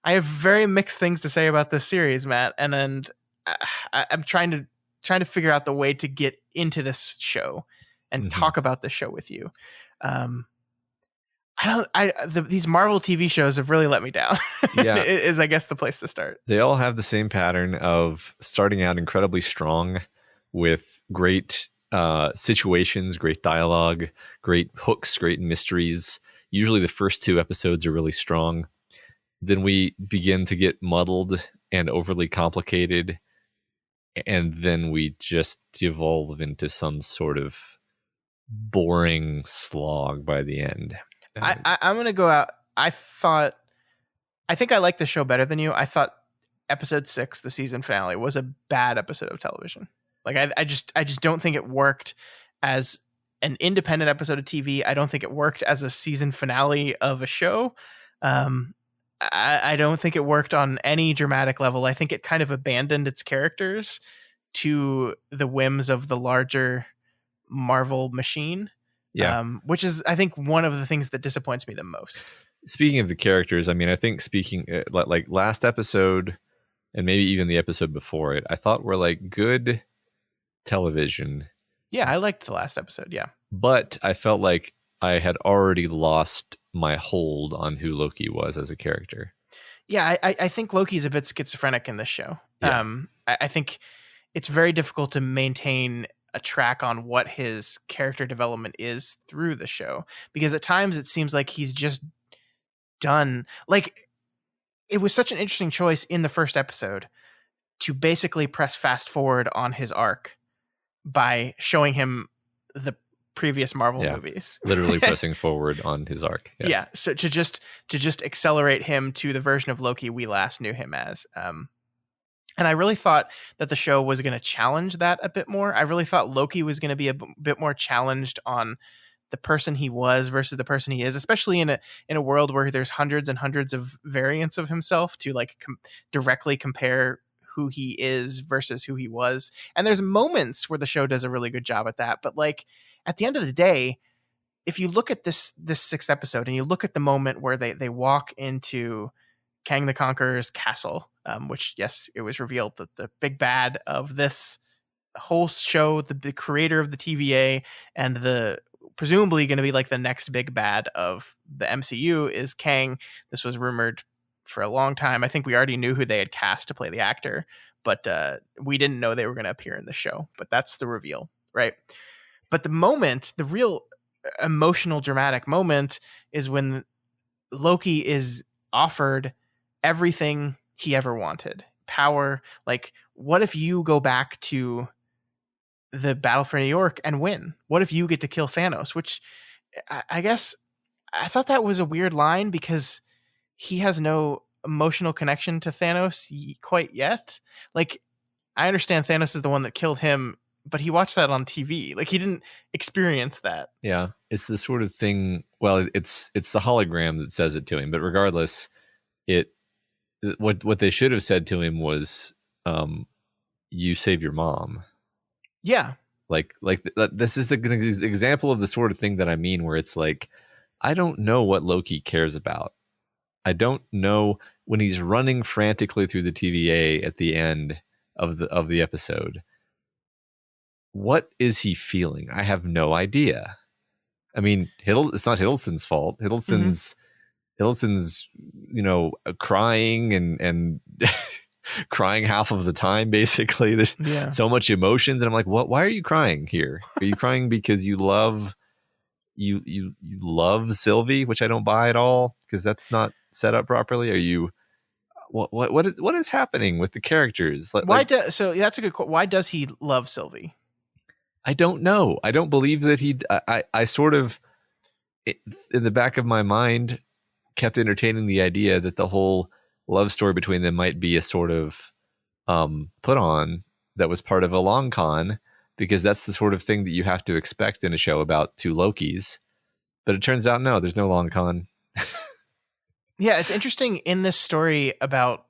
have very mixed things to say about this series, Matt, and I'm trying to figure out the way to get into this show and talk about this show with you. These Marvel TV shows have really let me down. Yeah. Is I guess the place to start. They all have the same pattern of starting out incredibly strong with great situations, great dialogue, great hooks, great mysteries. Usually the first 2 episodes are really strong. Then we begin to get muddled and overly complicated, and then we just devolve into some sort of boring slog by the end. I'm going to go out. I think I like the show better than you. I thought episode 6, the season finale, was a bad episode of television. Like I just don't think it worked as an independent episode of TV. I don't think it worked as a season finale of a show. I don't think it worked on any dramatic level. I think it kind of abandoned its characters to the whims of the larger Marvel machine. Yeah. Which is, I think, one of the things that disappoints me the most. Speaking of the characters, I mean, I think like last episode and maybe even the episode before it, I thought were like good television. Yeah, I liked the last episode. Yeah. But I felt like I had already lost my hold on who Loki was as a character. Yeah, I think Loki's a bit schizophrenic in this show. Yeah. I think it's very difficult to maintain a track on what his character development is through the show, because at times it seems like he's just done. Like, it was such an interesting choice in the first episode to basically press fast forward on his arc by showing him the previous Marvel movies. Literally pressing forward on his arc. Yes. Yeah. So to just accelerate him to the version of Loki we last knew him as. And I really thought that the show was going to challenge that a bit more. I really thought Loki was going to be a bit more challenged on the person he was versus the person he is, especially in a world where there's hundreds and hundreds of variants of himself to like directly compare who he is versus who he was. And there's moments where the show does a really good job at that. But like at the end of the day, if you look at this sixth episode and you look at the moment where they walk into Kang the Conqueror's castle, which, yes, it was revealed that the big bad of this whole show, the creator of the TVA and the presumably going to be like the next big bad of the MCU is Kang. This was rumored for a long time. I think we already knew who they had cast to play the actor, but we didn't know they were going to appear in the show. But that's the reveal, right? But the real emotional, dramatic moment is when Loki is offered everything he ever wanted. Power. Like, what if you go back to the Battle for New York and win? What if you get to kill Thanos? Which I guess I thought that was a weird line because he has no emotional connection to Thanos quite yet. Like, I understand Thanos is the one that killed him, but he watched that on TV. Like, he didn't experience that. Yeah, it's the sort of thing. Well, it's the hologram that says it to him. But regardless, what they should have said to him was, "You save your mom." Yeah, like this is an example of the sort of thing that I mean, where it's like, I don't know what Loki cares about. I don't know when he's running frantically through the TVA at the end of the episode. What is he feeling? I have no idea. I mean, it's not Hiddleston's fault. Hiddleston's, crying and crying half of the time, basically. There's so much emotion that I'm like, what? Why are you crying here? Are you crying because you love you love Sylvie, which I don't buy at all, because that's not set up properly? Are you what is happening with the characters? So that's a good question. Why does he love Sylvie? I don't know. I don't believe that I sort of, in the back of my mind, kept entertaining the idea that the whole love story between them might be a sort of put on that was part of a long con, because that's the sort of thing that you have to expect in a show about two Lokis. But it turns out, no, there's no long con. Yeah, it's interesting in this story about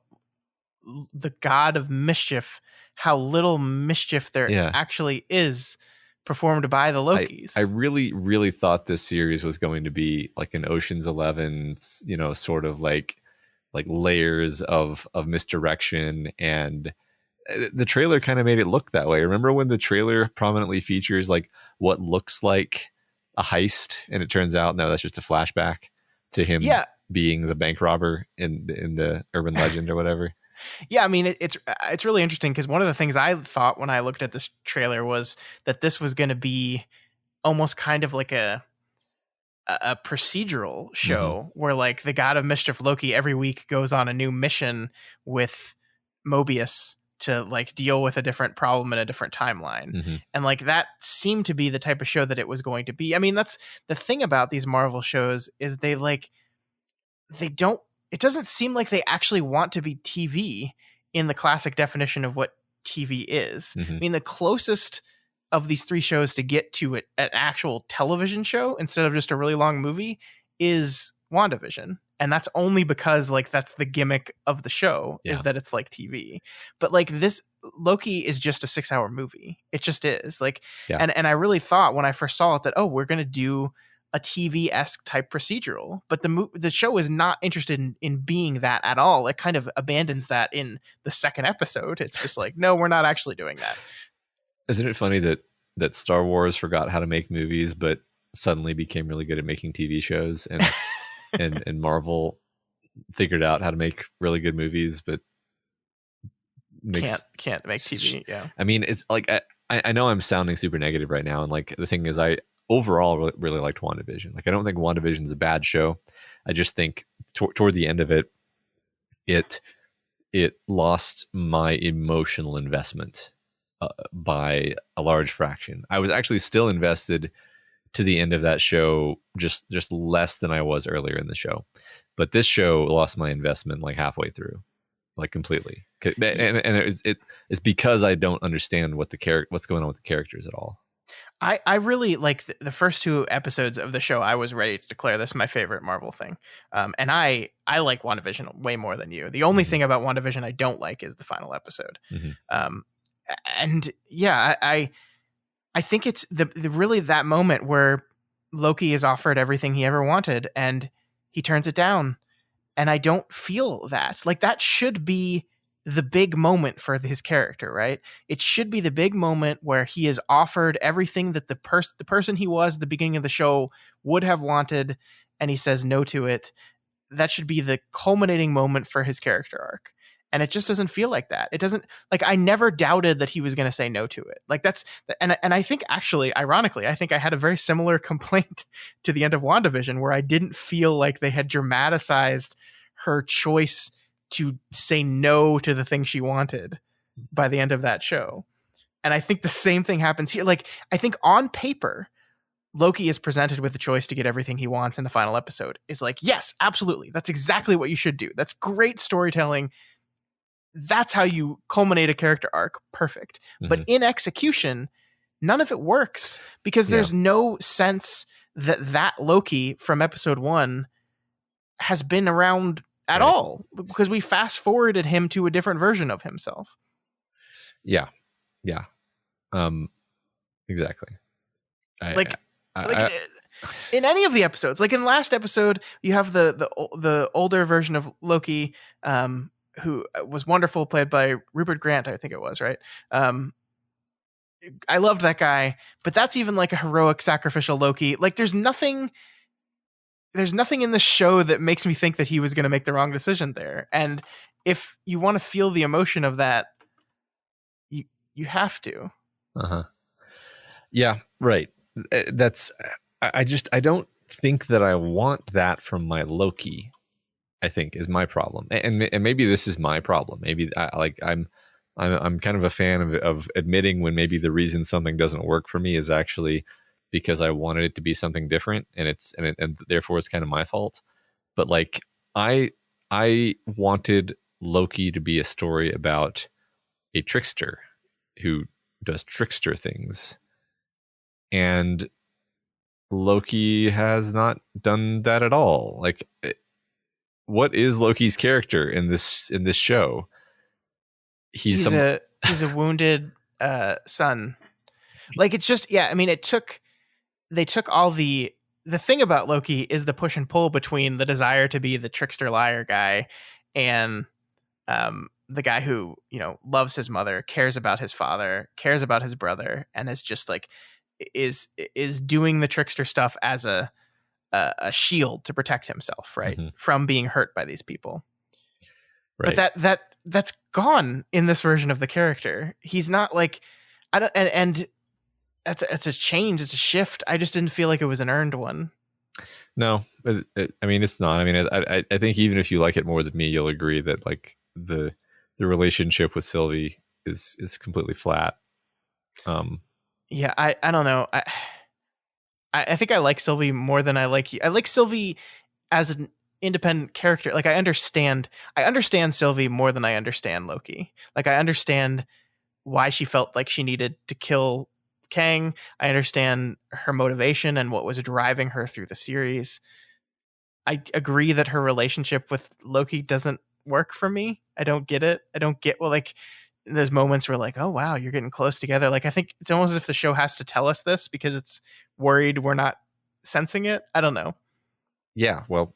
the god of mischief, how little mischief there actually is performed by the Lokis. I really, really thought this series was going to be like an Ocean's 11, sort of like layers of misdirection, and the trailer kind of made it look that way. Remember when the trailer prominently features like what looks like a heist, and it turns out, no, that's just a flashback to him being the bank robber in the urban legend or whatever. Yeah, I mean, it's really interesting, because one of the things I thought when I looked at this trailer was that this was going to be almost kind of like a procedural show, where like the god of mischief Loki every week goes on a new mission with Mobius to like deal with a different problem in a different timeline. And like that seemed to be the type of show that it was going to be. I mean, that's the thing about these Marvel shows, is it doesn't seem like they actually want to be TV in the classic definition of what TV is. I mean, the closest of these three shows to get to an actual television show instead of just a really long movie is WandaVision. And that's only because like that's the gimmick of the show is that it's like TV. But like this Loki is just a 6-hour movie. It just is like, and I really thought when I first saw it that, oh, we're going to do a TV-esque type procedural, but the show is not interested in being that at all. It kind of abandons that in the second episode. It's just like, no, we're not actually doing that. Isn't it funny that Star Wars forgot how to make movies, but suddenly became really good at making TV shows, and and Marvel figured out how to make really good movies, but can't make TV. Yeah, I mean, it's like I know I'm sounding super negative right now, and like the thing is, I overall really liked WandaVision. Like I don't think WandaVision is a bad show. I just think toward the end of it, it lost my emotional investment by a large fraction. I was actually still invested to the end of that show, just less than I was earlier in the show. But this show lost my investment like halfway through, like completely. And it's because I don't understand what's going on with the characters at all. I really like the first 2 episodes of the show. I was ready to declare this my favorite Marvel thing. And I like WandaVision way more than you. The only thing about WandaVision I don't like is the final episode. And yeah, I think it's the really that moment where Loki is offered everything he ever wanted and he turns it down. And I don't feel that. Like that should be the big moment for his character, right? It should be the big moment where he is offered everything that the person he was at the beginning of the show would have wanted, and he says no to it. That should be the culminating moment for his character arc. And it just doesn't feel like that. It doesn't, like, I never doubted that he was going to say no to it. Like that's, and I think actually, ironically, I think I had a very similar complaint to the end of WandaVision where I didn't feel like they had dramatized her choice to say no to the thing she wanted by the end of that show. And I think the same thing happens here. Like, I think on paper, Loki is presented with the choice to get everything he wants in the final episode. Is like, yes, absolutely. That's exactly what you should do. That's great storytelling. That's how you culminate a character arc. Perfect. But in execution, none of it works because there's no sense that Loki from episode 1 has been around at all, because we fast forwarded him to a different version of himself. Yeah. Exactly. In any of the episodes, like in last episode, you have the older version of Loki, who was wonderful, played by Rupert Grant, I think it was, right? I loved that guy, but that's even like a heroic sacrificial Loki. Like there's nothing in the show that makes me think that he was going to make the wrong decision there. And if you want to feel the emotion of that, you have to. Yeah, right. I don't think that I want that from my Loki, I think is my problem. And maybe this is my problem. Maybe I'm kind of a fan of admitting when maybe the reason something doesn't work for me is actually because I wanted it to be something different, and therefore it's kind of my fault. But like I wanted Loki to be a story about a trickster who does trickster things, and Loki has not done that at all. Like, what is Loki's character in this show? He's a wounded son. Like, it's just, I mean, they took all the thing about Loki is the push and pull between the desire to be the trickster liar guy and the guy who, loves his mother, cares about his father, cares about his brother, and is just like is doing the trickster stuff as a shield to protect himself, right, from being hurt by these people. Right. But that's gone in this version of the character. He's not like, I don't, and it's a change. It's a shift. I just didn't feel like it was an earned one. No, I mean, it's not. I mean, I think even if you like it more than me, you'll agree that like the relationship with Sylvie is completely flat. Yeah, I don't know. I think I like Sylvie more than I like you. I like Sylvie as an independent character. Like I understand Sylvie more than I understand Loki. Like I understand why she felt like she needed to kill Kang. I understand her motivation and what was driving her through the series. I agree that her relationship with Loki doesn't work for me. I don't get it. I don't get, well, like, there's moments where like, oh wow, you're getting close together. Like, I think it's almost as if the show has to tell us this because it's worried we're not sensing it. I don't know. Yeah, well,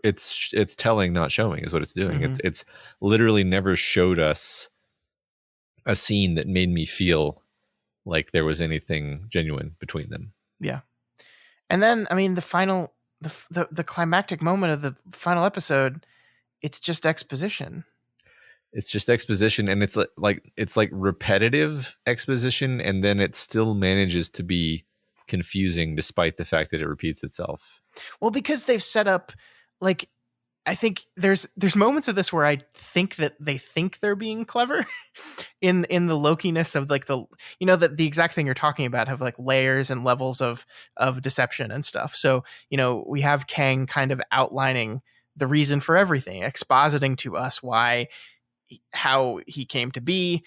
it's telling, not showing, is what it's doing. Mm-hmm. It's literally never showed us a scene that made me feel like there was anything genuine between them. Yeah. And then, I mean, the final, the climactic moment of the final episode, it's just exposition. It's just exposition, and it's like repetitive exposition, and then it still manages to be confusing despite the fact that it repeats itself. Well, because they've set up, like, I think there's moments of this where I think that they think they're being clever in the Loki-ness of like the exact thing you're talking about, have like layers and levels of deception and stuff. So, we have Kang kind of outlining the reason for everything, expositing to us how he came to be,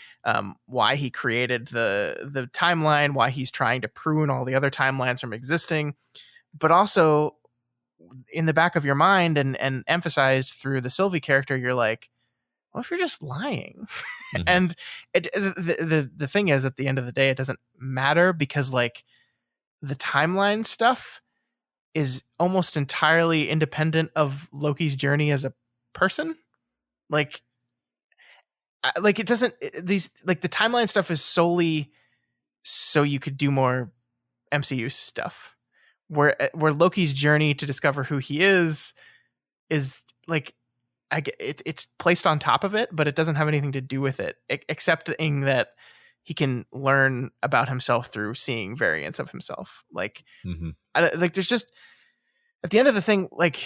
why he created the timeline, why he's trying to prune all the other timelines from existing, but also in the back of your mind and emphasized through the Sylvie character, you're like, well, if you're just lying. Mm-hmm. And the thing is, at the end of the day, it doesn't matter because like the timeline stuff is almost entirely independent of Loki's journey as a person. Like it doesn't, these, like the timeline stuff is solely so you could do more MCU stuff. Where Loki's journey to discover who he is like, it's placed on top of it, but it doesn't have anything to do with it, excepting that he can learn about himself through seeing variants of himself. Like, mm-hmm. There's just, at the end of the thing, like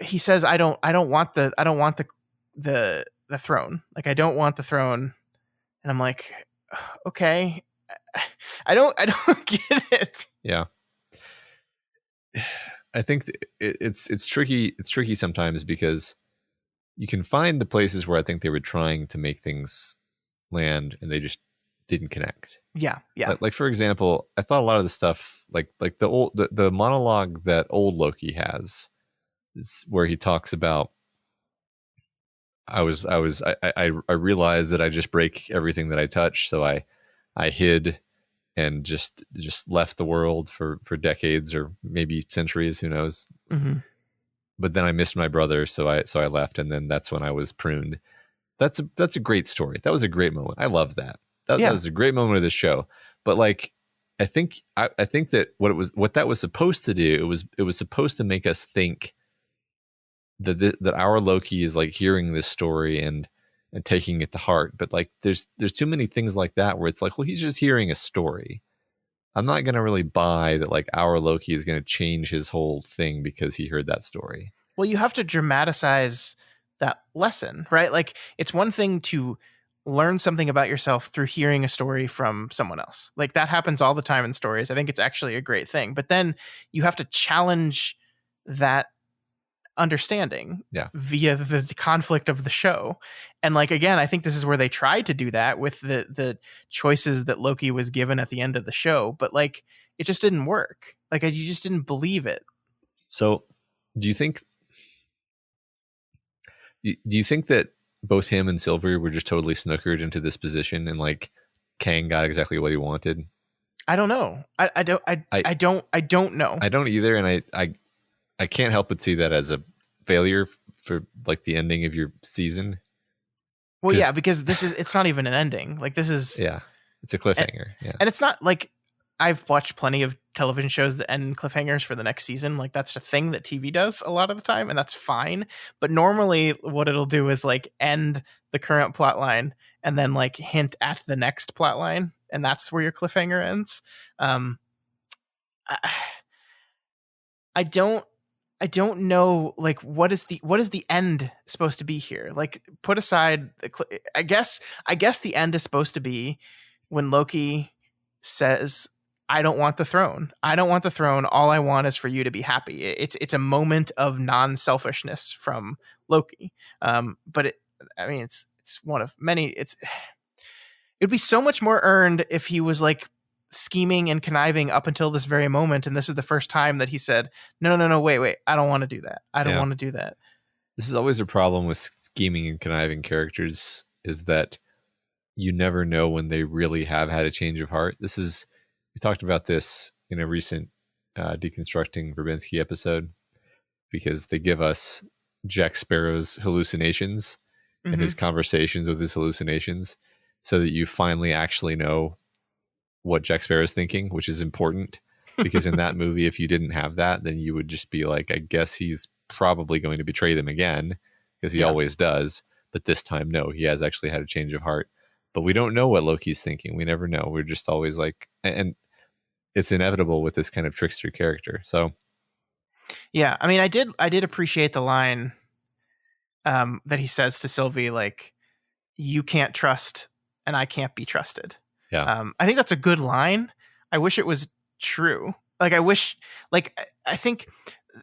he says, I don't want the throne. Like, I don't want the throne. And I'm like, okay, I don't get it. Yeah. I think it's tricky. It's tricky sometimes because you can find the places where I think they were trying to make things land and they just didn't connect. Yeah. Like for example, I thought a lot of the stuff, like the monologue that old Loki has, is where he talks about, I realized that I just break everything that I touch, so I hid and just left the world for decades or maybe centuries, who knows. Mm-hmm. But then I missed my brother, so I left, and then that's when I was pruned. That's a great story. That was a great moment. I love that. That was a great moment of the show. But like, I think that what that was supposed to do, it was supposed to make us think that our Loki is like hearing this story and taking it to heart. But like there's too many things like that where it's like, well, he's just hearing a story. I'm not going to really buy that like our Loki is going to change his whole thing because he heard that story. Well, you have to dramatize that lesson, right? Like, it's one thing to learn something about yourself through hearing a story from someone else. Like, that happens all the time in stories. I think it's actually a great thing. But then you have to challenge that understanding via the conflict of the show. And like, again, I think this is where they tried to do that with the choices that Loki was given at the end of the show, but like, it just didn't work. Like, you just didn't believe it. So do you think that both him and Sylvie were just totally snookered into this position and like Kang got exactly what he wanted? I don't know. I don't know. I don't either. And I can't help but see that as a failure for like the ending of your season. Well, yeah, because it's not even an ending. Like, this is, it's a cliffhanger. And it's not like, I've watched plenty of television shows that end cliffhangers for the next season. Like, that's a thing that TV does a lot of the time, and that's fine. But normally what it'll do is like end the current plot line and then like hint at the next plot line. And that's where your cliffhanger ends. I don't know, like, what is the end supposed to be here? Like, put aside, I guess the end is supposed to be when Loki says, I don't want the throne. I don't want the throne. All I want is for you to be happy. It's a moment of non-selfishness from Loki. But it's one of many. It'd be so much more earned if he was like scheming and conniving up until this very moment, and this is the first time that he said, no, wait, I don't want to do that. I don't want to do that. This is always a problem with scheming and conniving characters, is that you never know when they really have had a change of heart. We talked about this in a recent Deconstructing Verbinski episode, because they give us Jack Sparrow's hallucinations and his conversations with his hallucinations, so that you finally actually know what Jack Sparrow is thinking, which is important, because in that movie, if you didn't have that, then you would just be like, I guess he's probably going to betray them again, because he always does. But this time, no, he has actually had a change of heart. But we don't know what Loki's thinking. We never know. We're just always like, and it's inevitable with this kind of trickster character. So, yeah, I mean, I did appreciate the line that he says to Sylvie, like, you can't trust and I can't be trusted. Yeah. I think that's a good line. I wish it was true. Like, I think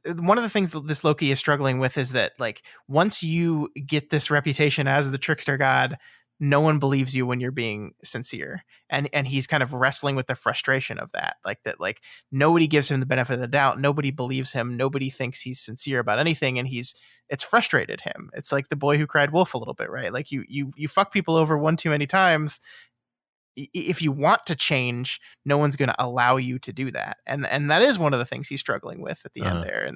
one of the things that this Loki is struggling with is that, like, once you get this reputation as the trickster god, no one believes you when you're being sincere. And he's kind of wrestling with the frustration of that. Like nobody gives him the benefit of the doubt. Nobody believes him. Nobody thinks he's sincere about anything. And it's frustrated him. It's like the boy who cried wolf a little bit, right? Like you fuck people over one too many times. If you want to change, no one's going to allow you to do that. And that is one of the things he's struggling with at the end there.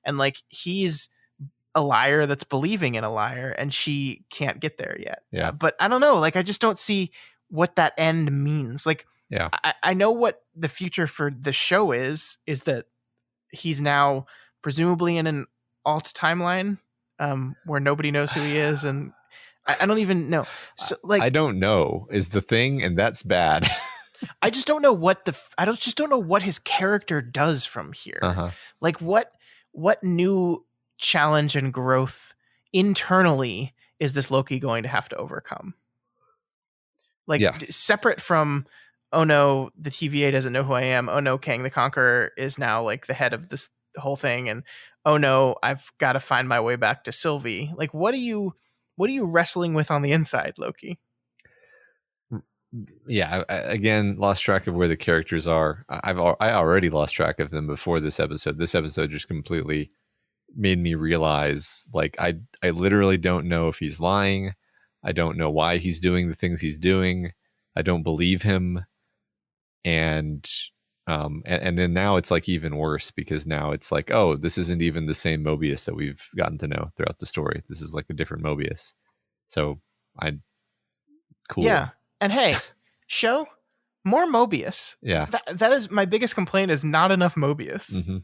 And like, he's a liar that's believing in a liar, and she can't get there yet. Yeah. But I don't know. Like, I just don't see what that end means. Like, yeah, I know what the future for the show is that he's now presumably in an alt timeline where nobody knows who he is. And I don't even know. So, like, I don't know is the thing, and that's bad. I just don't know just don't know what his character does from here. Like, what new challenge and growth internally is this Loki going to have to overcome? Like, separate from, oh no, the TVA doesn't know who I am. Oh no, Kang the Conqueror is now like the head of this whole thing. And oh no, I've got to find my way back to Sylvie. Like, what are you wrestling with on the inside, Loki? Yeah, I again lost track of where the characters are. I already lost track of them before this episode. This episode just completely made me realize, like, I literally don't know if he's lying. I don't know why he's doing the things he's doing. I don't believe him. And then now it's like even worse, because now it's like, oh, this isn't even the same Mobius that we've gotten to know throughout the story. This is like a different Mobius. So cool. Yeah. And hey, show more Mobius. Yeah. That is my biggest complaint, is not enough Mobius. Mm-hmm.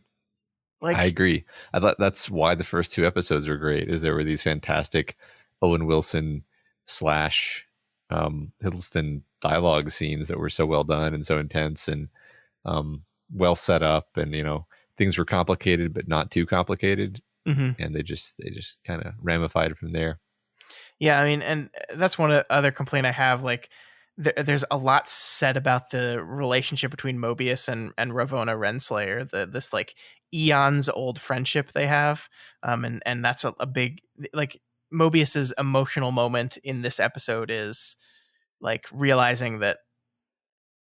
Like, I agree. I thought that's why the first two episodes were great, is there were these fantastic Owen Wilson / Hiddleston dialogue scenes that were so well done and so intense and well set up, and things were complicated but not too complicated. And they just kind of ramified from there. Yeah, I mean, and that's one other complaint I have. Like, there's a lot said about the relationship between Mobius and Ravonna Renslayer, this like eons old friendship they have, and that's a big, like, Mobius's emotional moment in this episode is like realizing that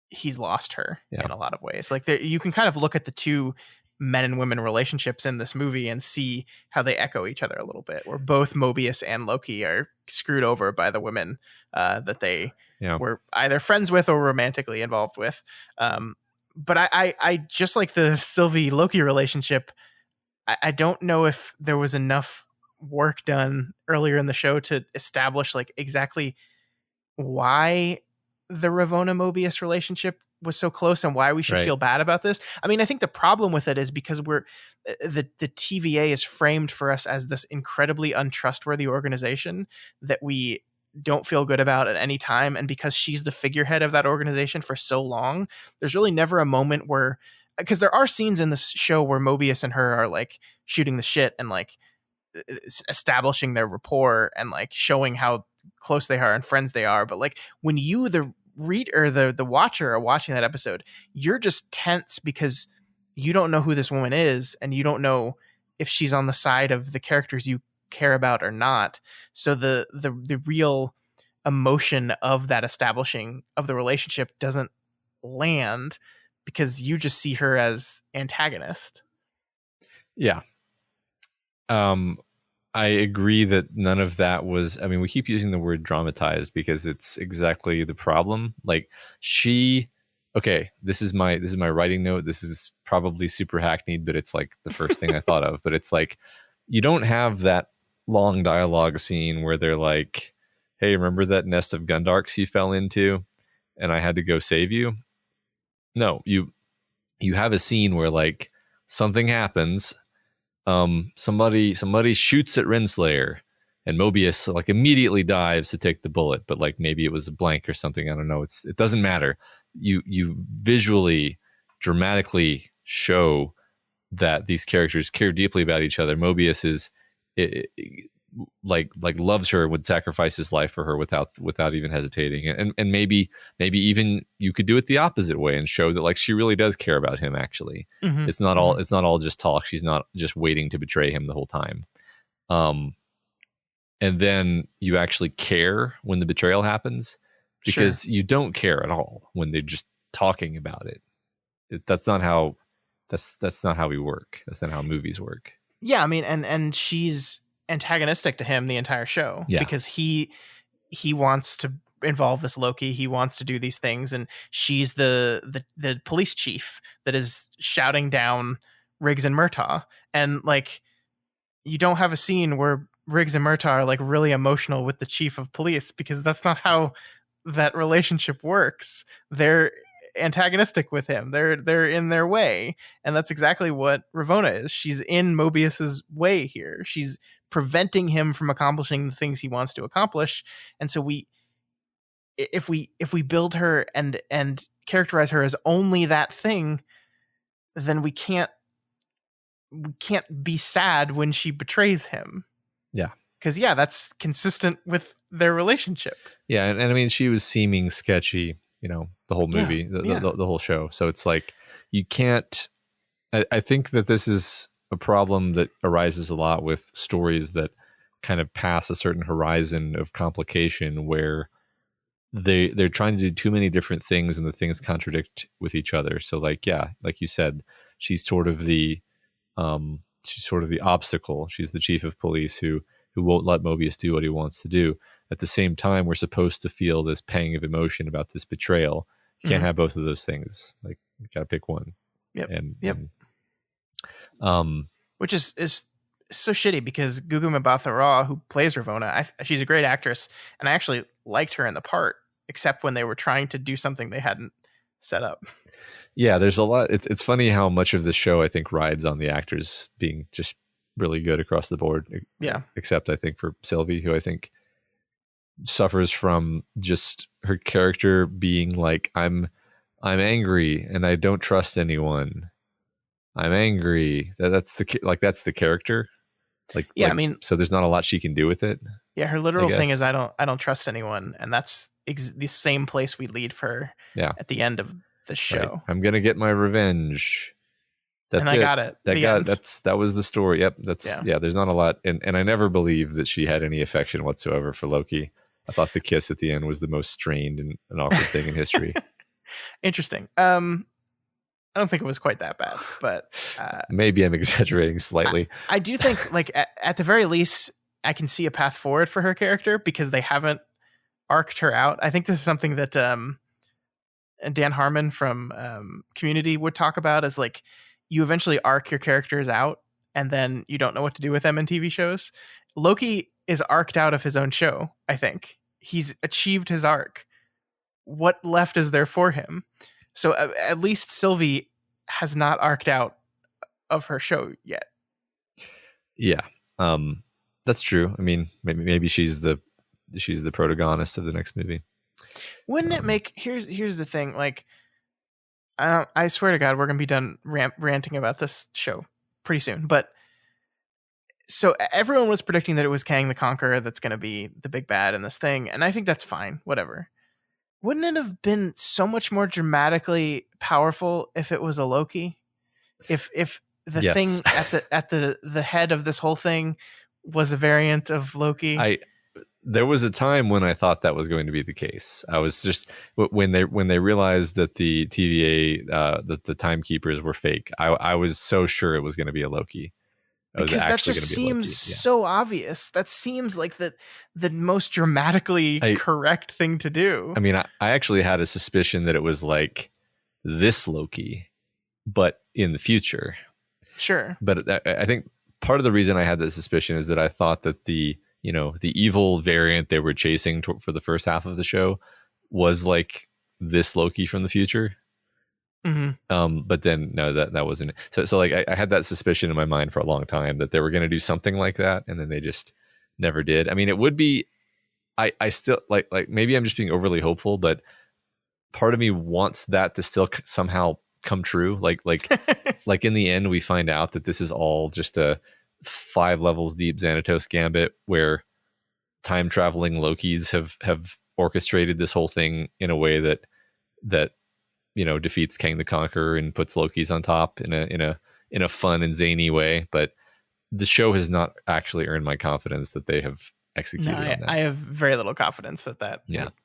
he's lost her in a lot of ways. Like, you can kind of look at the two men and women relationships in this movie and see how they echo each other a little bit, where both Mobius and Loki are screwed over by the women that they were either friends with or romantically involved with. But I just like the Sylvie Loki relationship. I don't know if there was enough work done earlier in the show to establish like exactly why the Ravonna Mobius relationship was so close and why we should feel bad about this. I mean, I think the problem with it is because the TVA is framed for us as this incredibly untrustworthy organization that we don't feel good about at any time. And because she's the figurehead of that organization for so long, there's really never a moment where, because there are scenes in this show where Mobius and her are like shooting the shit and like establishing their rapport and like showing how close they are and friends they are. But like, when you, the reader, the watcher, are watching that episode, you're just tense because you don't know who this woman is, and you don't know if she's on the side of the characters you care about or not. So the real emotion of that establishing of the relationship doesn't land because you just see her as antagonist. Yeah. I agree that none of that was, I mean, we keep using the word dramatized because it's exactly the problem. Like okay, this is my writing note. This is probably super hackneyed, but it's like the first thing I thought of. But it's like, you don't have that long dialogue scene where they're like, hey, remember that nest of Gundarks you fell into and I had to go save you? No, you have a scene where like something happens. Somebody shoots at Renslayer and Mobius like immediately dives to take the bullet, but like maybe it was a blank or something. I don't know. It doesn't matter. You visually, dramatically show that these characters care deeply about each other. Mobius is like loves her, would sacrifice his life for her without even hesitating. And maybe even you could do it the opposite way and show that like she really does care about him actually. Mm-hmm. It's not all just talk. She's not just waiting to betray him the whole time. And then you actually care when the betrayal happens, because you don't care at all when they're just talking about it. That's not how we work. That's not how movies work. Yeah, I mean, and she's antagonistic to him the entire show because he wants to involve this Loki. He wants to do these things, and she's the police chief that is shouting down Riggs and Murtaugh. And like, you don't have a scene where Riggs and Murtaugh are like really emotional with the chief of police, because that's not how that relationship works. They're antagonistic with him. They're in their way, and that's exactly what Ravonna is. She's in Mobius's way here. She's preventing him from accomplishing the things he wants to accomplish. And so if we build her and characterize her as only that thing, then we can't be sad when she betrays him. Yeah. Because that's consistent with their relationship. Yeah, and I mean, she was seeming sketchy, the whole movie, the whole show. So it's like, you can't. I think that this is a problem that arises a lot with stories that kind of pass a certain horizon of complication, where they're trying to do too many different things and the things contradict with each other. So like you said, she's sort of the obstacle. She's the chief of police who won't let Mobius do what he wants to do. At the same time, we're supposed to feel this pang of emotion about this betrayal. You can't have both of those things. Like, you got to pick one. Yep. And which is so shitty, because Gugu Mbatha-Raw, who plays Ravonna, she's a great actress, and I actually liked her in the part, except when they were trying to do something they hadn't set up. Yeah, there's a lot. It's funny how much of the show I think rides on the actors being just really good across the board. Yeah. Except I think for Sylvie, who I think suffers from just her character being like, I'm angry and I don't trust anyone. I'm angry. That's the character. I mean, so there's not a lot she can do with it. Yeah, her literal thing is I don't trust anyone, and that's the same place we lead for her. Yeah. At the end of the show, right. I'm gonna get my revenge. That's I got it. That was the story. Yep. There's not a lot, and I never believed that she had any affection whatsoever for Loki. I thought the kiss at the end was the most strained and awkward thing in history. Interesting. I don't think it was quite that bad, but maybe I'm exaggerating slightly. I do think, like, at the very least, I can see a path forward for her character, because they haven't arced her out. I think this is something that Dan Harmon from Community would talk about, as like, you eventually arc your characters out, and then you don't know what to do with them in TV shows. Loki is arced out of his own show. I think he's achieved his arc. What left is there for him? So at least Sylvie has not arced out of her show yet. Yeah, that's true. I mean, maybe she's the protagonist of the next movie. Wouldn't it make? Here's the thing. Like, I swear to God, we're gonna be done ranting about this show pretty soon. But so everyone was predicting that it was Kang the Conqueror that's gonna be the big bad in this thing, and I think that's fine. Whatever. Wouldn't it have been so much more dramatically powerful if it was a Loki? If the thing at the head of this whole thing was a variant of Loki? There was a time when I thought that was going to be the case. I was just when they realized that the TVA that the timekeepers were fake. I was so sure it was going to be a Loki. Because that just seems so obvious. That seems like the most dramatically correct thing to do. I mean, I actually had a suspicion that it was like this Loki, but in the future. Sure. But I think part of the reason I had that suspicion is that I thought that the evil variant they were chasing for the first half of the show was like this Loki from the future. Mm-hmm. But then no, that wasn't it. So like I had that suspicion in my mind for a long time that they were going to do something like that, and then they just never did. I mean, it would be. I still like maybe I'm just being overly hopeful, but part of me wants that to still somehow come true. Like like in the end, we find out that this is all just a 5 levels deep Xanatos gambit where time traveling Lokis have orchestrated this whole thing in a way that defeats Kang the Conqueror and puts Lokis on top in a fun and zany way. But the show has not actually earned my confidence that they have executed on that. I have very little confidence that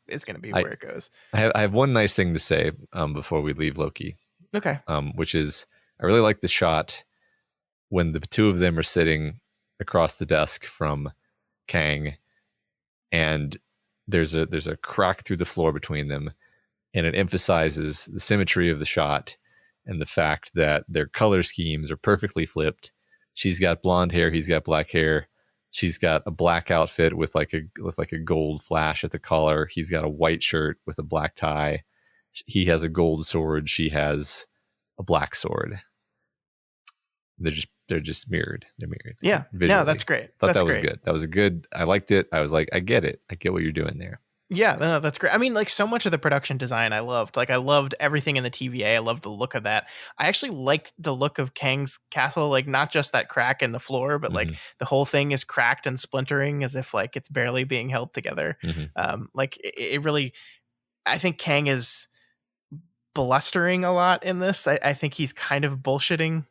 is going to be where it goes. I have one nice thing to say before we leave Loki. Okay. Which is I really like the shot when the two of them are sitting across the desk from Kang, and there's a crack through the floor between them, and it emphasizes the symmetry of the shot and the fact that their color schemes are perfectly flipped. She's got blonde hair, he's got black hair. She's got a black outfit with like a gold flash at the collar. He's got a white shirt with a black tie. He has a gold sword. She has a black sword. They're just mirrored. They're mirrored. Yeah. Visually. No, that's great. Thought that was good. That was a good. I liked it. I was like, I get it. I get what you're doing there. Yeah, no, that's great. I mean, like so much of the production design I loved. Like I loved everything in the TVA. I loved the look of that. I actually liked the look of Kang's castle, like not just that crack in the floor, but like the whole thing is cracked and splintering as if like it's barely being held together. Like it really, I think Kang is blustering a lot in this. I think he's kind of bullshitting.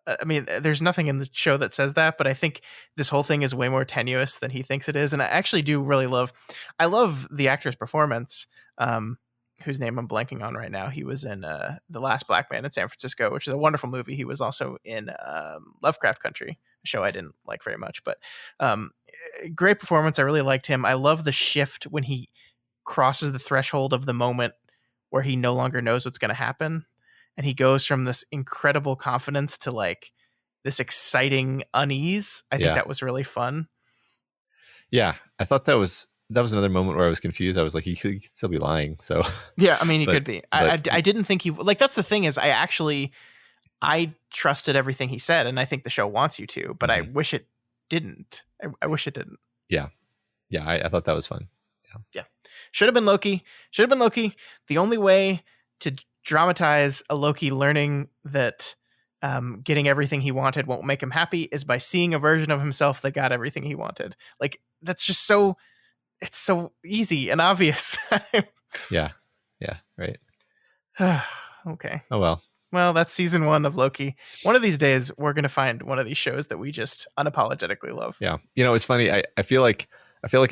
I mean, there's nothing in the show that says that, but I think this whole thing is way more tenuous than he thinks it is. And I actually do really love the actor's performance, whose name I'm blanking on right now. He was in The Last Black Man in San Francisco, which is a wonderful movie. He was also in Lovecraft Country, a show I didn't like very much, but great performance. I really liked him. I love the shift when he crosses the threshold of the moment where he no longer knows what's going to happen. And he goes from this incredible confidence to like this exciting unease. I think that was really fun. Yeah, I thought that was another moment where I was confused. I was like, he could still be lying. So yeah, I mean, he could be. I didn't think he like. That's the thing is, I trusted everything he said, and I think the show wants you to, but I wish it didn't. I wish it didn't. Yeah, I thought that was fun. Yeah. Should have been Loki. The only way to dramatize a Loki learning that getting everything he wanted won't make him happy is by seeing a version of himself that got everything he wanted. Like that's just it's so easy and obvious. Yeah, right. Okay. Oh well, that's season 1 of Loki. One of these days we're gonna find one of these shows that we just unapologetically love. Yeah, it's funny. I feel like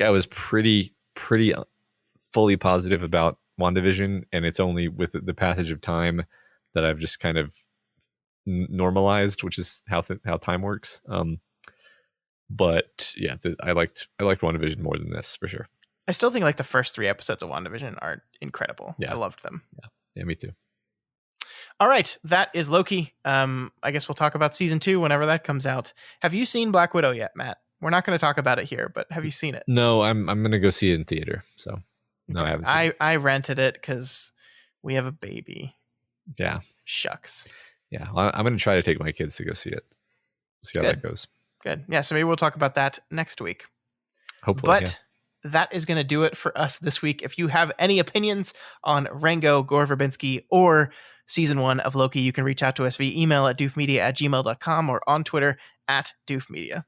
I was pretty fully positive about WandaVision, and it's only with the passage of time that I've just kind of normalized, which is how time works. But yeah, I liked WandaVision more than this for sure. I still think like the first 3 episodes of WandaVision are incredible. Yeah, I loved them. Yeah, me too. All right, that is Loki. I guess we'll talk about season 2 whenever that comes out. Have you seen Black Widow yet, Matt? We're not going to talk about it here, but have you seen it? No, I'm going to go see it in theater. So no, I haven't seen it. I rented it because we have a baby. Yeah. Shucks. Yeah, well, I'm going to try to take my kids to go see it. See how that goes. Good. Yeah, so maybe we'll talk about that next week. Hopefully. But that is going to do it for us this week. If you have any opinions on Rango, Gore Verbinski, or season 1 of Loki, you can reach out to us via email at doofmedia@gmail.com or on Twitter @doofmedia.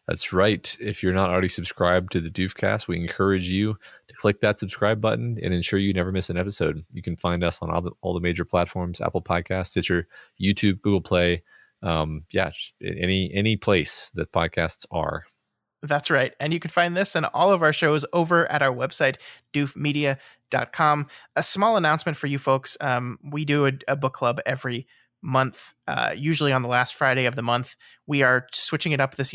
That's right. If you're not already subscribed to the Doofcast, we encourage you to click that subscribe button and ensure you never miss an episode. You can find us on all the major platforms: Apple Podcasts, Stitcher, YouTube, Google Play. Any place that podcasts are. That's right. And you can find this and all of our shows over at our website, doofmedia.com. A small announcement for you folks. We do a book club every month, usually on the last Friday of the month. We are switching it up this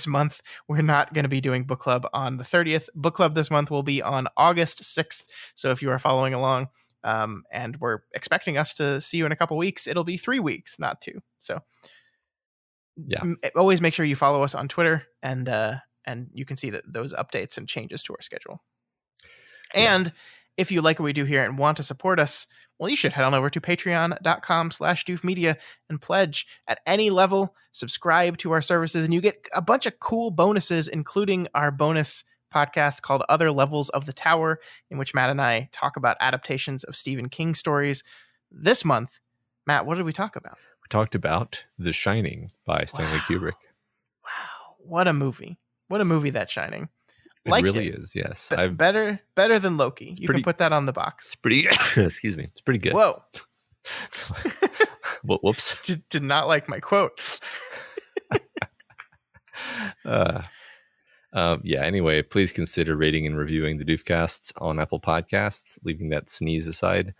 month. We're not going to be doing book club on the 30th. Book club this month will be on August 6th. So if you are following along, and we're expecting us to see you in a couple weeks, it'll be 3 weeks, not 2. So yeah, always make sure you follow us on Twitter, and you can see those updates and changes to our schedule. Yeah. And if you like what we do here and want to support us, well, you should head on over to patreon.com/doofmedia and pledge at any level, subscribe to our services, and you get a bunch of cool bonuses, including our bonus podcast called Other Levels of the Tower, in which Matt and I talk about adaptations of Stephen King stories. This month, Matt, what did we talk about? We talked about The Shining by Stanley Kubrick. Wow. What a movie. What a movie, that Shining. It really is, yes. Better than Loki. You can put that on the box. It's pretty, excuse me, it's pretty good. Whoa. Whoops. Did not like my quote. Anyway, please consider rating and reviewing the Doofcasts on Apple Podcasts, leaving that sneeze aside.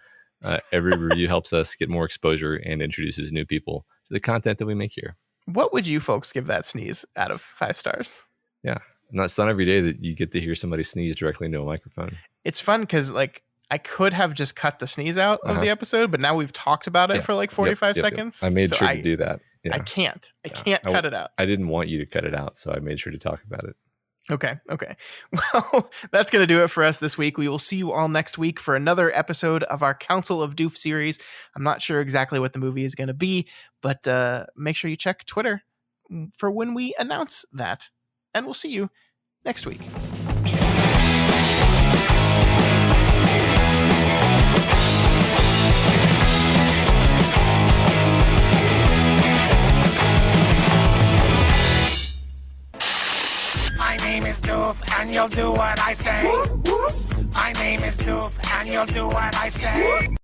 Every review helps us get more exposure and introduces new people to the content that we make here. What would you folks give that sneeze out of 5 stars? Yeah. And it's not every day that you get to hear somebody sneeze directly into a microphone. It's fun because, I could have just cut the sneeze out of the episode, but now we've talked about it for 45 seconds. I made sure to do that. Yeah. I can't cut it out. I didn't want you to cut it out, so I made sure to talk about it. Okay. Well, that's going to do it for us this week. We will see you all next week for another episode of our Council of Doof series. I'm not sure exactly what the movie is going to be, but make sure you check Twitter for when we announce that. And we'll see you next week. My name is Doof, and you'll do what I say. My name is Doof, and you'll do what I say.